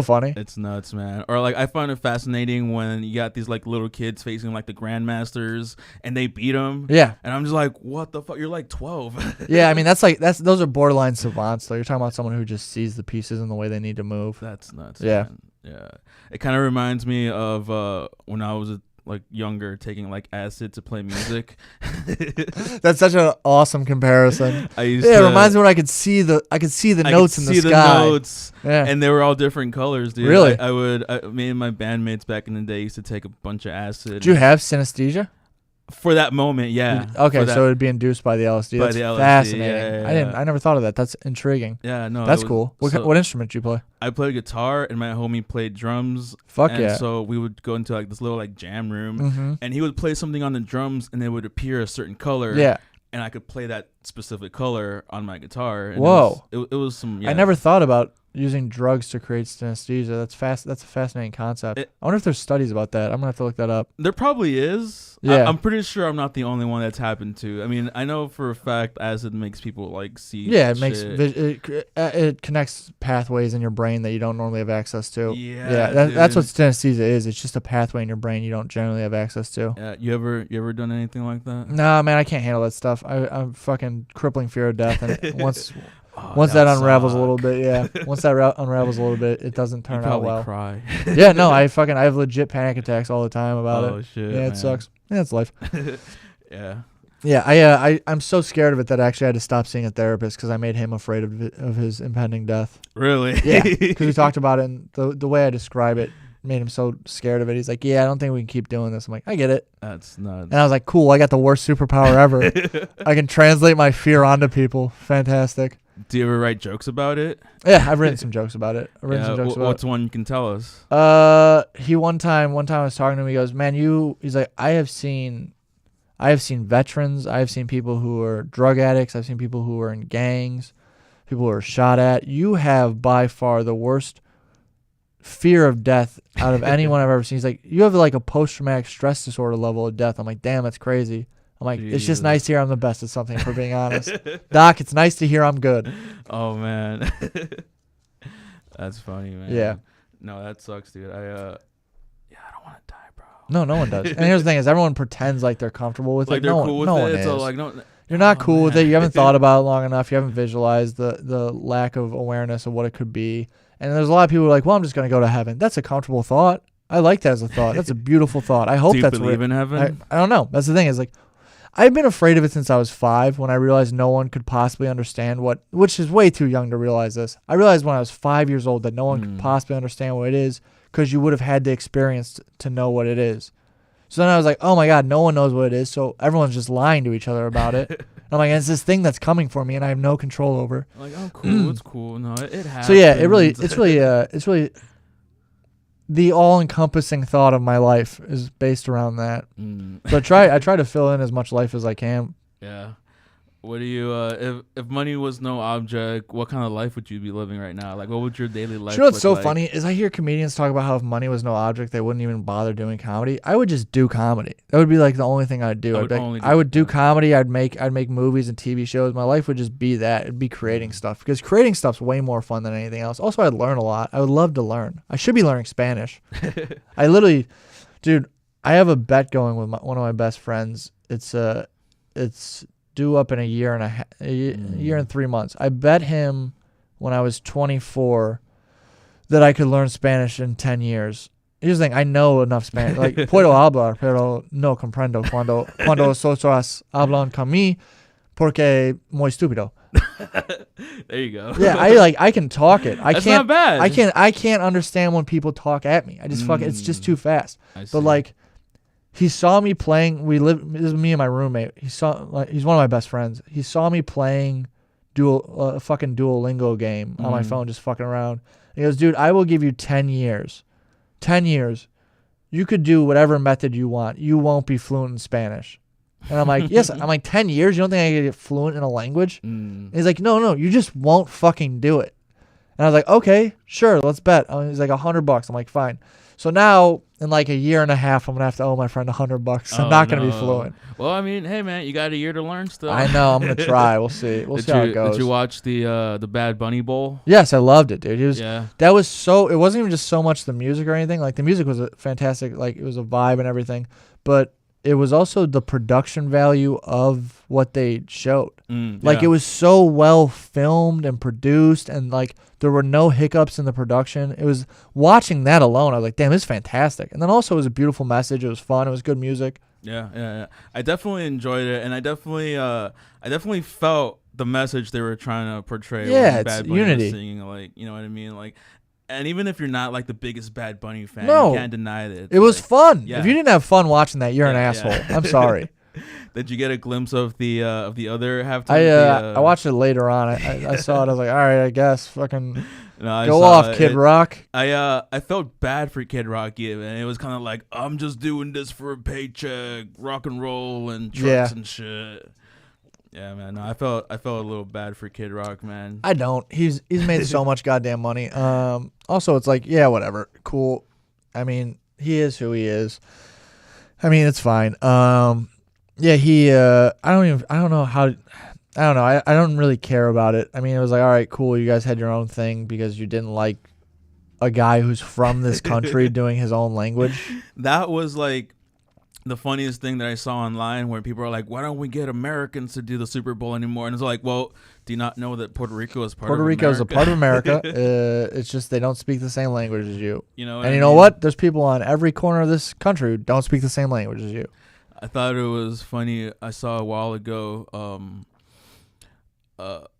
funny.
It's nuts, man. Or like I find it fascinating when you got these like little kids facing like the grandmasters and they beat them.
Yeah,
And I'm just like, what the fuck? You're like 12.
yeah. I mean, those are borderline savants. Though you're talking about someone who just sees the pieces and the way they need to move.
That's nuts.
Yeah.
Man. Yeah. It kind of reminds me of when I was like younger, taking like acid to play music.
That's such an awesome comparison.
I used
Yeah,
to,
it reminds me when I could see the notes in the
see
sky.
Notes,
Yeah.
and they were all different colors, dude.
Really?
Me and my bandmates back in the day used to take a bunch of acid.
Did you have synesthesia?
For that moment, yeah.
Okay,
For that-
so it'd be induced by the LSD.
By
That's
the LSD,
fascinating.
yeah.
I never thought of that. That's intriguing.
yeah, no,
That's
it was-
cool. What
so
what instrument did you play?
I played guitar, and my homie played drums.
Fuck
and
yeah.
so we would go into like this little like jam room,
Mm-hmm.
and he would play something on the drums, and it would appear a certain color.
Yeah.
And I could play that specific color on my guitar. And
Whoa.
It was some. Yeah.
I never thought about using drugs to create synesthesia. That's a fascinating concept.
It-
I wonder if there's studies about that. I'm gonna have to look that up.
There probably is.
Yeah.
I'm pretty sure I'm not the only one that's happened to. I mean, I know for a fact acid makes people like see.
Yeah, it makes
shit.
it connects pathways in your brain that you don't normally have access to.
Yeah,
That's what
dude.
synesthesia is. It's just a pathway in your brain you don't generally have access to.
Yeah, you ever done anything like that?
Nah, man, I can't handle that stuff. I'm fucking crippling fear of death, and once
Oh,
once that unravels a
suck.
little bit, yeah. Once that unravels a little bit, it doesn't
You
turn out
probably
well.
cry.
Yeah, no, I have legit panic attacks all the time about
Oh
it.
shit.
Yeah,
man.
it sucks. Yeah, it's life.
Yeah.
Yeah, I'm so scared of it that I actually had to stop seeing a therapist because I made him afraid of his impending death.
Really?
Yeah, because we talked about it, and the way I describe it made him so scared of it. He's like, "Yeah, I don't think we can keep doing this." I'm like, "I get it,"
That's nuts.
and I was like, "Cool, I got the worst superpower ever. I can translate my fear onto people. Fantastic."
Do you ever write jokes about it?
Yeah, I've written some jokes about it. I've written some jokes about
what's one you can tell us?
He one time I was talking to him, he goes, "Man, he's like, I have seen veterans, I have seen people who are drug addicts, I've seen people who are in gangs, people who are shot at. You have by far the worst fear of death out of anyone I've ever seen." He's like, "You have like a post-traumatic stress disorder level of death." I'm like, "Damn, that's crazy." I'm like, "It's
Jesus.
just nice to hear I'm the best at something, for being honest. Doc, it's nice to hear I'm good."
Oh man. That's funny, man.
Yeah.
No, that sucks, dude. I don't want to die, bro.
No one does. And here's the thing is everyone pretends like they're comfortable with
Like
it.
they're
No
cool
one,
with
no
it.
one
It's
is.
all like no.
You're not
Oh,
cool with
man.
it. You haven't thought about it long enough. You haven't visualized the lack of awareness of what it could be. And there's a lot of people who are like, "Well, I'm just going to go to heaven." That's a comfortable thought. I like that as a thought. That's a beautiful thought. I hope
Do you
that's
believe
real.
in heaven?
I don't know. That's the thing is like, I've been afraid of it since I was 5 when I realized no one could possibly understand which is way too young to realize this. I realized when I was 5 years old that no one could possibly understand what it is because you would have had the experience to know what it is. So then I was like, oh my God, no one knows what it is. So everyone's just lying to each other about it. And I'm like, it's this thing that's coming for me and I have no control over.
Like, oh, cool. It's cool. No, it happens.
So yeah, it's really the all-encompassing thought of my life is based around that. So I try to fill in as much life as I can.
Yeah. What do you if money was no object, what kind of life would you be living right now? Like, what would your daily life?
You know what's
look
so
like?
funny is I hear comedians talk about how if money was no object, they wouldn't even bother doing comedy. I would just do comedy. That would be like the only thing I'd do. I would do comedy. I'd make movies and TV shows. My life would just be that. It'd be creating stuff because creating stuff's way more fun than anything else. Also, I'd learn a lot. I would love to learn. I should be learning Spanish. I literally, dude, I have a bet going with one of my best friends. It's due up in a year and 3 months. I bet him when I was 24 that I could learn Spanish in 10 years. Here's the thing, I know enough Spanish. Like, puedo hablar, pero no comprendo. Cuando vosotros hablan con mí, Porque muy estúpido.
There you go.
Yeah, I can talk it.
That's not bad.
I can't understand when people talk at me. I just it's just too fast. But like, he saw me playing. This is me and my roommate. He's one of my best friends. He saw me playing fucking Duolingo game on my phone, just fucking around. He goes, dude, I will give you 10 years. 10 years. You could do whatever method you want. You won't be fluent in Spanish. And I'm like, yes. I'm like, 10 years? You don't think I can get fluent in a language? And he's like, no, you just won't fucking do it. And I was like, okay, sure, let's bet. He's like, $100. I'm like, fine. So now, in like a year and a half, I'm going to have to owe my friend $100. I'm not going to be fluent.
Well, I mean, hey, man, you got a year to learn still.
I know. I'm going to try. We'll see. We'll see how it goes.
Did you watch the Bad Bunny Bowl?
Yes, I loved it, dude. That was so, it wasn't even just so much the music or anything. Like, the music was a fantastic, like, it was a vibe and everything. But it was also the production value of what they showed. It was so well filmed and produced, and like there were no hiccups in the production. It was watching that alone, I was like, damn, this is fantastic. And then also it was a beautiful message. It was fun. It was good music.
Yeah. I definitely enjoyed it, and I definitely felt the message they were trying to portray.
Yeah,
when
it's
Bad Bunny
unity.
was singing, like, you know what I mean, like. And even if you're not like the biggest Bad Bunny fan,
No.
you can't deny that
It was fun.
Yeah.
If you didn't have fun watching that, you're an
Yeah,
asshole.
yeah.
I'm sorry.
Did you get a glimpse of the other halftime?
I watched it later on. I saw it. I was like, all right, I guess. Fucking
No,
go off, Kid Rock.
I felt bad for Kid Rock, and it was kind of like, I'm just doing this for a paycheck, rock and roll and trucks and shit. Yeah, man. No, I felt a little bad for Kid Rock, man.
I don't. He's made so much goddamn money. Also, it's like, yeah, whatever, cool. I mean, he is who he is. I mean, it's fine. Yeah, he. I don't know. I don't really care about it. I mean, it was like, all right, cool. You guys had your own thing because you didn't like a guy who's from this country doing his own language.
That was like the funniest thing that I saw online, where people are like, why don't we get Americans to do the Super Bowl anymore? And it's like, well, do you not know that Puerto Rico is part of America?
Puerto Rico is a part of America. It's just they don't speak the same language as you.
You know,
and you know what? There's people on every corner of this country who don't speak the same language as you.
I thought it was funny. I saw a while ago,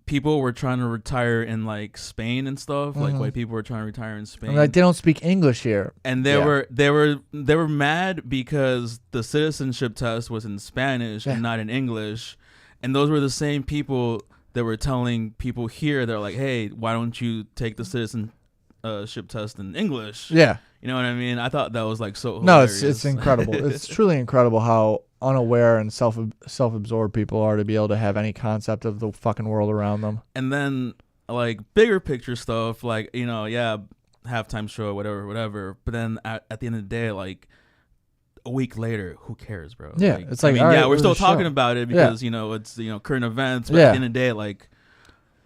people were trying to retire in like Spain and stuff. Like white people were trying to retire in Spain.
I'm like, they don't speak English here.
And they were mad because the citizenship test was in Spanish and not in English. And those were the same people that were telling people here, they're like, hey, why don't you take the citizenship test in English?
Yeah.
You know what I mean? I thought that was like so hilarious.
No, it's incredible. It's truly incredible how unaware and self-absorbed people are to be able to have any concept of the fucking world around them.
And then like bigger picture stuff, like, you know, halftime show, whatever. But then at the end of the day, like a week later, who cares, bro?
Yeah, it's like,
I mean,
all right,
we're still talking
show.
about it because you know it's current events. But at the end of the day, like,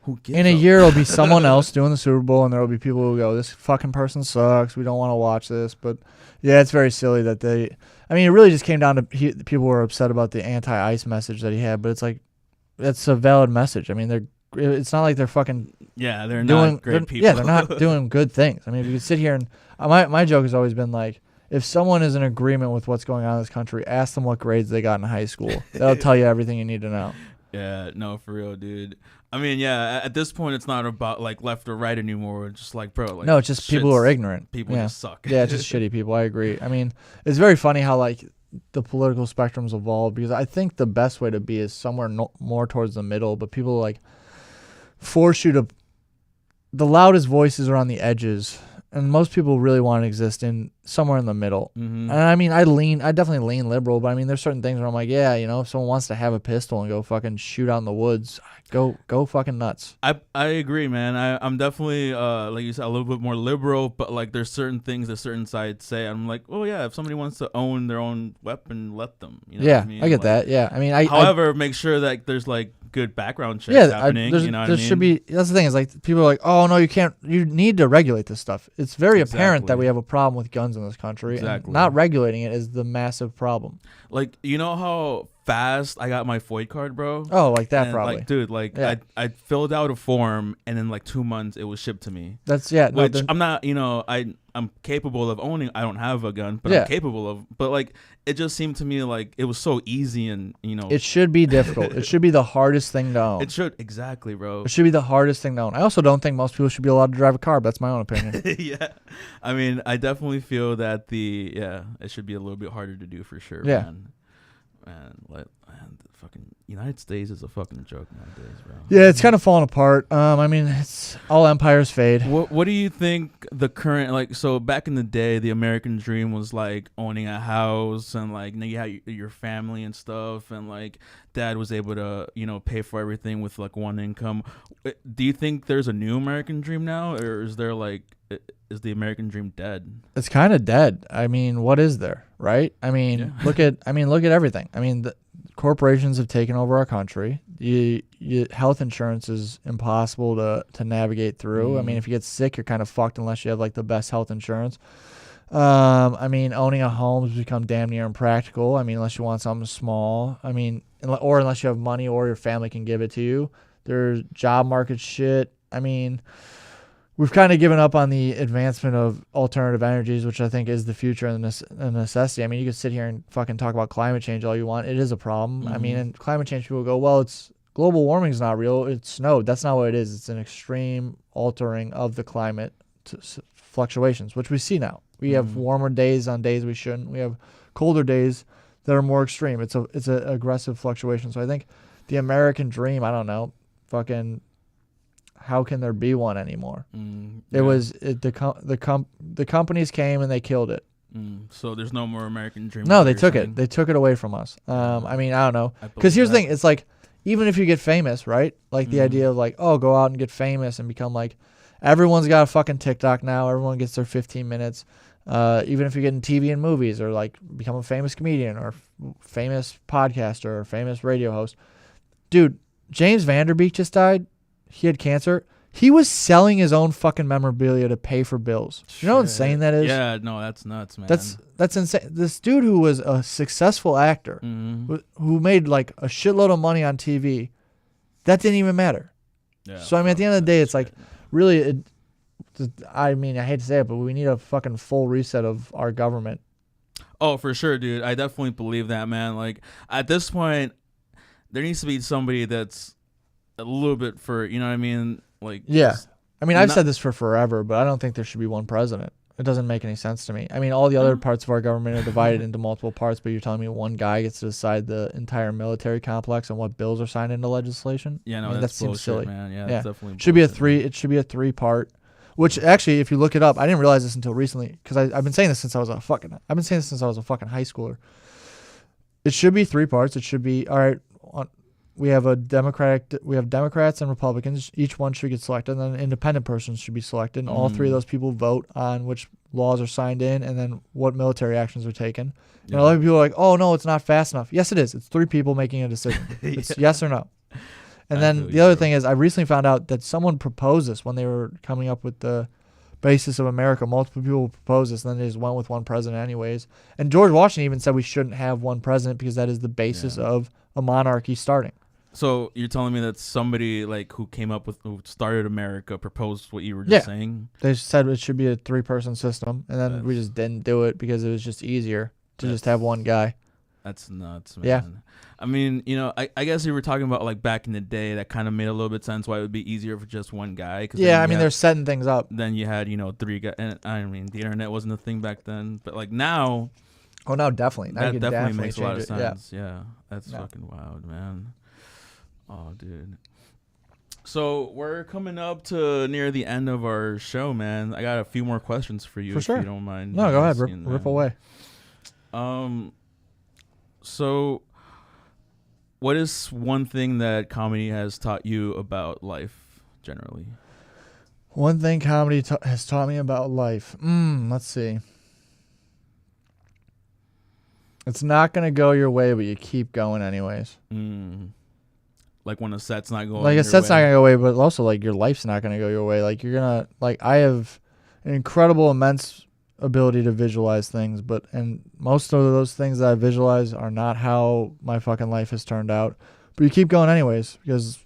who gives
in a year, it'll be someone else doing the Super Bowl, and there will be people who go, "This fucking person sucks. We don't want to watch this." But yeah, it's very silly that they. I mean, it really just came down to people were upset about the anti-ICE message that he had, but it's like, it's a valid message. I mean, it's not like they're fucking.
Yeah, they're not great people.
Yeah, they're not doing good things. I mean, if you could sit here and my joke has always been like, if someone is in agreement with what's going on in this country, ask them what grades they got in high school. That'll tell you everything you need to know.
Yeah, no, for real, dude. I mean, yeah, at this point, it's not about like left or right anymore. It's just like, bro, like,
no, it's just people who are ignorant.
People just suck.
Yeah, it's just shitty people. I agree. I mean, it's very funny how like the political spectrum's evolved, because I think the best way to be is somewhere more towards the middle, but people like force you to. The loudest voices are on the edges, and most people really want to exist in somewhere in the middle. And I mean, I definitely lean liberal, but I mean, there's certain things where I'm like, yeah, you know, if someone wants to have a pistol and go fucking shoot out in the woods, go fucking nuts.
I agree, man. I'm definitely like you said, a little bit more liberal, but like there's certain things that certain sides say. I'm like, oh yeah, if somebody wants to own their own weapon, let them. You know
yeah,
what I mean?
I get
like,
that. Yeah, I mean,
however, make sure that there's like good background checks happening. You know what I mean?
Should be. That's the thing, is like people are like, oh no, you can't. You need to regulate this stuff. It's very apparent that we have a problem with guns in this country.
Exactly.
And not regulating it is the massive problem.
Like, you know how fast I got my FOID card, bro.
Oh, like that
And,
probably.
like, dude, like
Yeah.
I filled out a form, and in like 2 months it was shipped to me.
That's no,
Which I'm not, I'm capable of owning. I don't have a gun, but
Yeah.
I'm capable of. But like, it just seemed to me like it was so easy, and
it should be difficult. It should be the hardest thing to own.
it should exactly, bro.
It should be the hardest thing to own. I also don't think most people should be allowed to drive a car, but that's my own opinion.
Yeah, I mean, I definitely feel that it should be a little bit harder to do for sure.
Yeah.
Man, the fucking United States is a fucking joke nowadays, bro.
Yeah, it's kind of falling apart. I mean, it's all empires fade.
What do you think the current, like, so back in the day, the American dream was like owning a house, and like you had your family and stuff, and like dad was able to pay for everything with like one income. Do you think there's a new American dream now, or is there like is the American dream dead?
It's kind of dead. I mean, what is there, right? I mean,
Yeah.
look at everything. I mean, the corporations have taken over our country. Health insurance is impossible to navigate through. I mean, if you get sick, you're kind of fucked unless you have like the best health insurance. I mean, owning a home has become damn near impractical. I mean, unless you want something small. I mean, or unless you have money or your family can give it to you. There's job market shit. I mean, we've kind of given up on the advancement of alternative energies, which I think is the future and a necessity. I mean, you could sit here and fucking talk about climate change all you want. It is a problem. I mean, and climate change people go, well, it's global warming is not real. It's snow. That's not what it is. It's an extreme altering of the climate fluctuations, which we see now. We have warmer days on days we shouldn't. We have colder days that are more extreme. It's a aggressive fluctuation. So I think the American dream, I don't know, fucking how can there be one anymore? The companies came and they killed it.
So there's no more American dream.
No, they took it. They took it away from us. I mean, I don't know. Because here's the thing. It's like, even if you get famous, right? Like the idea of like, oh, go out and get famous and become like, everyone's got a fucking TikTok now. Everyone gets their 15 minutes. Even if you get in TV and movies, or like become a famous comedian or famous podcaster or famous radio host. Dude, James Vanderbeek just died. He had cancer. He was selling his own fucking memorabilia to pay for bills. You know how insane that is?
Yeah, no, that's nuts, man.
That's insane. This dude who was a successful actor, who made like a shitload of money on TV, that didn't even matter.
Yeah,
so I mean, at the end of the day, it's like, really, I mean, I hate to say it, but we need a fucking full reset of our government.
Oh, for sure, dude. I definitely believe that, man. Like, at this point, there needs to be somebody that's a little bit for, you know what I mean? Like,
yeah. I mean, I've said this for forever, but I don't think there should be one president. It doesn't make any sense to me. I mean, all the other parts of our government are divided into multiple parts, but you're telling me one guy gets to decide the entire military complex and what bills are signed into legislation?
Yeah, no,
I mean,
that
seems
bullshit,
silly.
man. Yeah,
Yeah.
that's definitely
It should be
bullshit,
it should be a 3-part, which actually, if you look it up, I didn't realize this until recently, because I've been saying this since I was a fucking high schooler. It should be 3 parts. It should be, all right, we have Democrats and Republicans. Each one should get selected, and then independent persons should be selected. And all 3 of those people vote on which laws are signed in and then what military actions are taken. And a lot of people are like, oh, no, it's not fast enough. Yes, it is. It's 3 people making a decision. It's yes or no. And then the other thing is, I recently found out that someone proposed this when they were coming up with the basis of America. Multiple people proposed this, and then they just went with one president anyways. And George Washington even said we shouldn't have one president because that is the basis of a monarchy starting.
So you're telling me that somebody like who started America proposed what you were just saying?
They said it should be a 3-person system, and then we just didn't do it because it was just easier to just have one guy.
That's nuts, man.
Yeah.
I mean, I guess you were talking about like back in the day, that kind of made a little bit sense why it would be easier for just one guy.
Yeah, I mean, they're setting things up.
Then you had, 3 guys. And I mean, the internet wasn't a thing back then. But like now.
Oh, no, definitely.
That definitely makes a lot of sense.
Yeah.
Yeah. That's fucking wild, man. Oh, dude. So we're coming up to near the end of our show, man. I got a few more questions for you,
for sure.
If you don't mind.
No, go ahead. Rip away.
So what is one thing that comedy has taught you about life generally?
One thing comedy has taught me about life. Let's see. It's not going to go your way, but you keep going anyways.
Like when a set's not going
like a set's not going to go away, but also like your life's not going to go your way. Like you're going to, like, I have an incredible, immense ability to visualize things, and most of those things that I visualize are not how my fucking life has turned out. But you keep going anyways because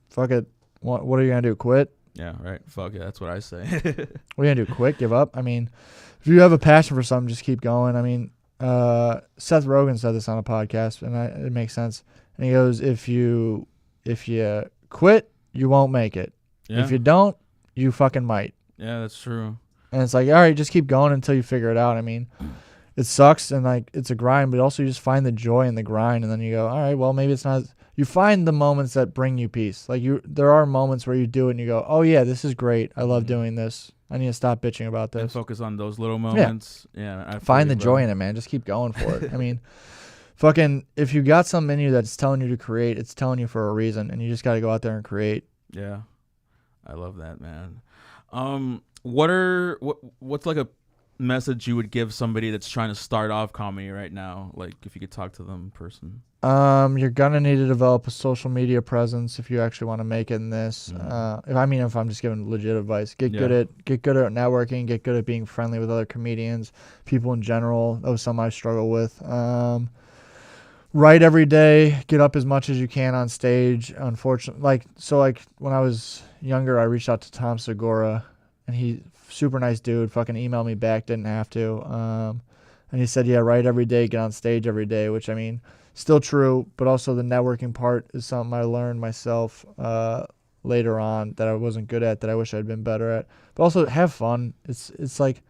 fuck it. What are you gonna do? Quit?
Yeah, right. Fuck it. That's what I say.
What are you gonna do? Quit? Give up? I mean, if you have a passion for something, just keep going. I mean, Seth Rogen said this on a podcast, and it makes sense. And he goes, if you quit, you won't make it.
Yeah.
If you don't, you fucking might.
Yeah, that's true.
And it's like, all right, just keep going until you figure it out. I mean, it sucks and like it's a grind, but also you just find the joy in the grind, and then you go, all right, well, maybe it's not. You find the moments that bring you peace. Like there are moments where you do it and you go, oh yeah, this is great. I love doing this. I need to stop bitching about this.
And focus on those little moments. Yeah. I
Find the joy in it, man. Just keep going for it. I mean, fucking, if you got something in you that's telling you to create, it's telling you for a reason, and you just got to go out there and create.
Yeah. I love that, man. What's like a message you would give somebody that's trying to start off comedy right now? Like if you could talk to them in person.
You're gonna need to develop a social media presence if you actually want to make it in this. If I'm just giving legit advice, get good at networking, get good at being friendly with other comedians, people in general. That was something I struggle with. Write every day, get up as much as you can on stage. Unfortunately, when I was younger, I reached out to Tom Segura, and he super nice dude, fucking emailed me back, didn't have to. And he said, yeah, write every day, get on stage every day, which I mean, still true, but also the networking part is something I learned myself later on that I wasn't good at, that I wish I'd been better at. But also have fun. It's like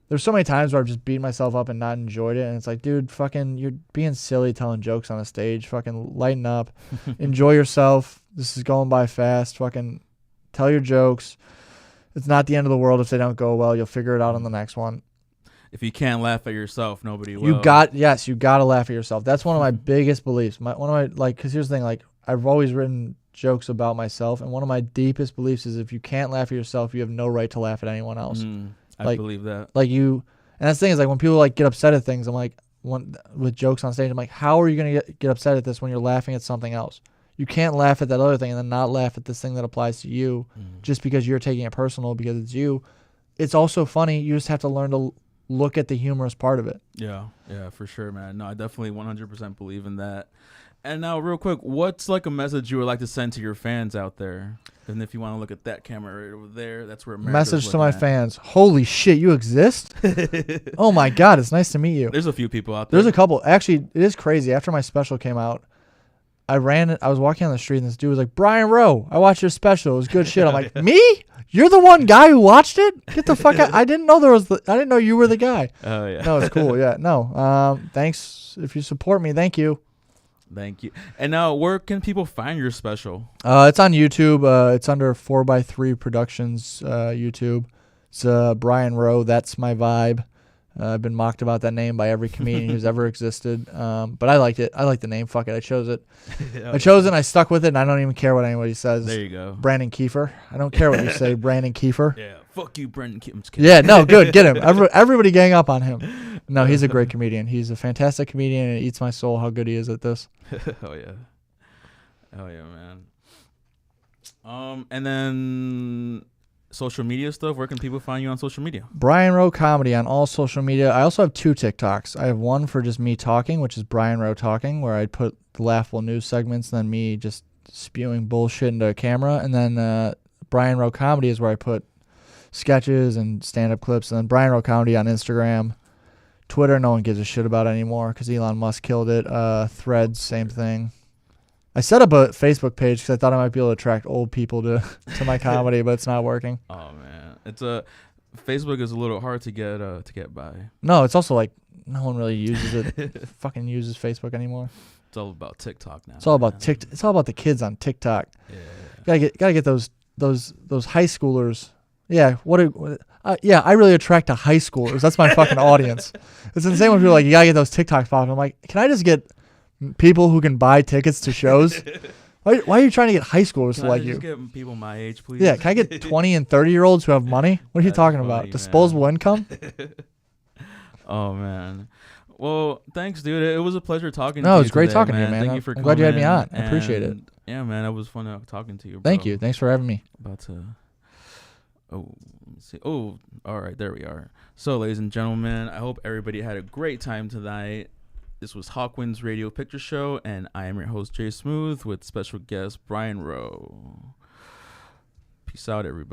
there's so many times where I've just beat myself up and not enjoyed it, and it's like, dude, fucking you're being silly telling jokes on a stage. Fucking lighten up. Enjoy yourself. This is going by fast. Fucking tell your jokes. It's not the end of the world if they don't go well. You'll figure it out on the next one.
If you can't laugh at yourself, nobody will.
You got to laugh at yourself. That's one of my biggest beliefs. Because here's the thing, like I've always written jokes about myself, and one of my deepest beliefs is if you can't laugh at yourself, you have no right to laugh at anyone else.
I believe that.
And that's the thing is like when people like get upset at things, I'm like, with jokes on stage, I'm like, how are you gonna get upset at this when you're laughing at something else? You can't laugh at that other thing and then not laugh at this thing that applies to you just because you're taking it personal because it's you. It's also funny. You just have to learn to look at the humorous part of it.
Yeah, for sure, man. No, I definitely 100% believe in that. And now, real quick, what's like a message you would like to send to your fans out there? And if you want to look at that camera right over there, that's where America's
message to my fans. Holy shit, you exist? Oh my God, it's nice to meet you.
There's a few people out there.
There's a couple. Actually, it is crazy. After my special came out, I was walking on the street and this dude was like, Brian Rowe, I watched your special. It was good shit. I'm like, me? You're the one guy who watched it? Get the fuck out. I didn't know I didn't know you were the guy.
Oh, yeah.
No, it's cool. Yeah. No. Thanks. If you support me, thank you.
Thank you. And now, where can people find your special?
It's on YouTube. It's under 4x3 Productions YouTube. It's Brian Rowe. That's my vibe. I've been mocked about that name by every comedian who's ever existed. But I liked it. I like the name. Fuck it. I chose it. I chose it and I stuck with it, and I don't even care what anybody says.
There you go.
Brandon Kiefer. I don't care what you say, Brandon Kiefer.
Yeah. Fuck you, Brandon Kiefer.
Yeah, no, good. Get him. Everybody gang up on him. No, he's a great comedian. He's a fantastic comedian, and it eats my soul how good he is at this.
Oh, yeah. Oh, yeah, man. And then social media stuff. Where can people find you on social media?
Brian Rowe Comedy on all social media. I also have 2 TikToks. I have one for just me talking, which is Brian Rowe Talking, where I put the laughable news segments and then me just spewing bullshit into a camera. And then Brian Rowe Comedy is where I put sketches and stand-up clips. And then Brian Rowe Comedy on Instagram. Twitter, no one gives a shit about anymore because Elon Musk killed it. Threads, same thing. I set up a Facebook page because I thought I might be able to attract old people to my comedy, but it's not working.
Oh man, Facebook is a little hard to get by.
No, it's also like no one really uses it. Fucking uses Facebook anymore.
It's all about TikTok now.
It's all about TikTok. It's all about the kids on TikTok. Yeah. Gotta get those high schoolers. Yeah. I really attract to high schoolers. That's my fucking audience. It's insane when people are like, you gotta get those TikToks popping. I'm like, can I just get people who can buy tickets to shows? Why are you trying to get high schoolers to like you?
Just get people my age, please.
Yeah, can I get 20 and 30-year-olds who have money? What are you talking about?
Funny,
disposable income?
Oh, man. Well, thanks, dude. It was a pleasure talking to you.
No, it was great
today,
talking to you, man.
Thank you for
I'm
coming.
glad you had me on. I appreciate it.
Yeah, man. It was fun talking to you, bro.
Thank you. Thanks for having me.
Oh, let me see. Oh, all right, there we are. So, ladies and gentlemen, I hope everybody had a great time tonight. This was Hawkwinds Radio Picture Show, and I am your host, Jay Smooth, with special guest Brian Rowe. Peace out, everybody.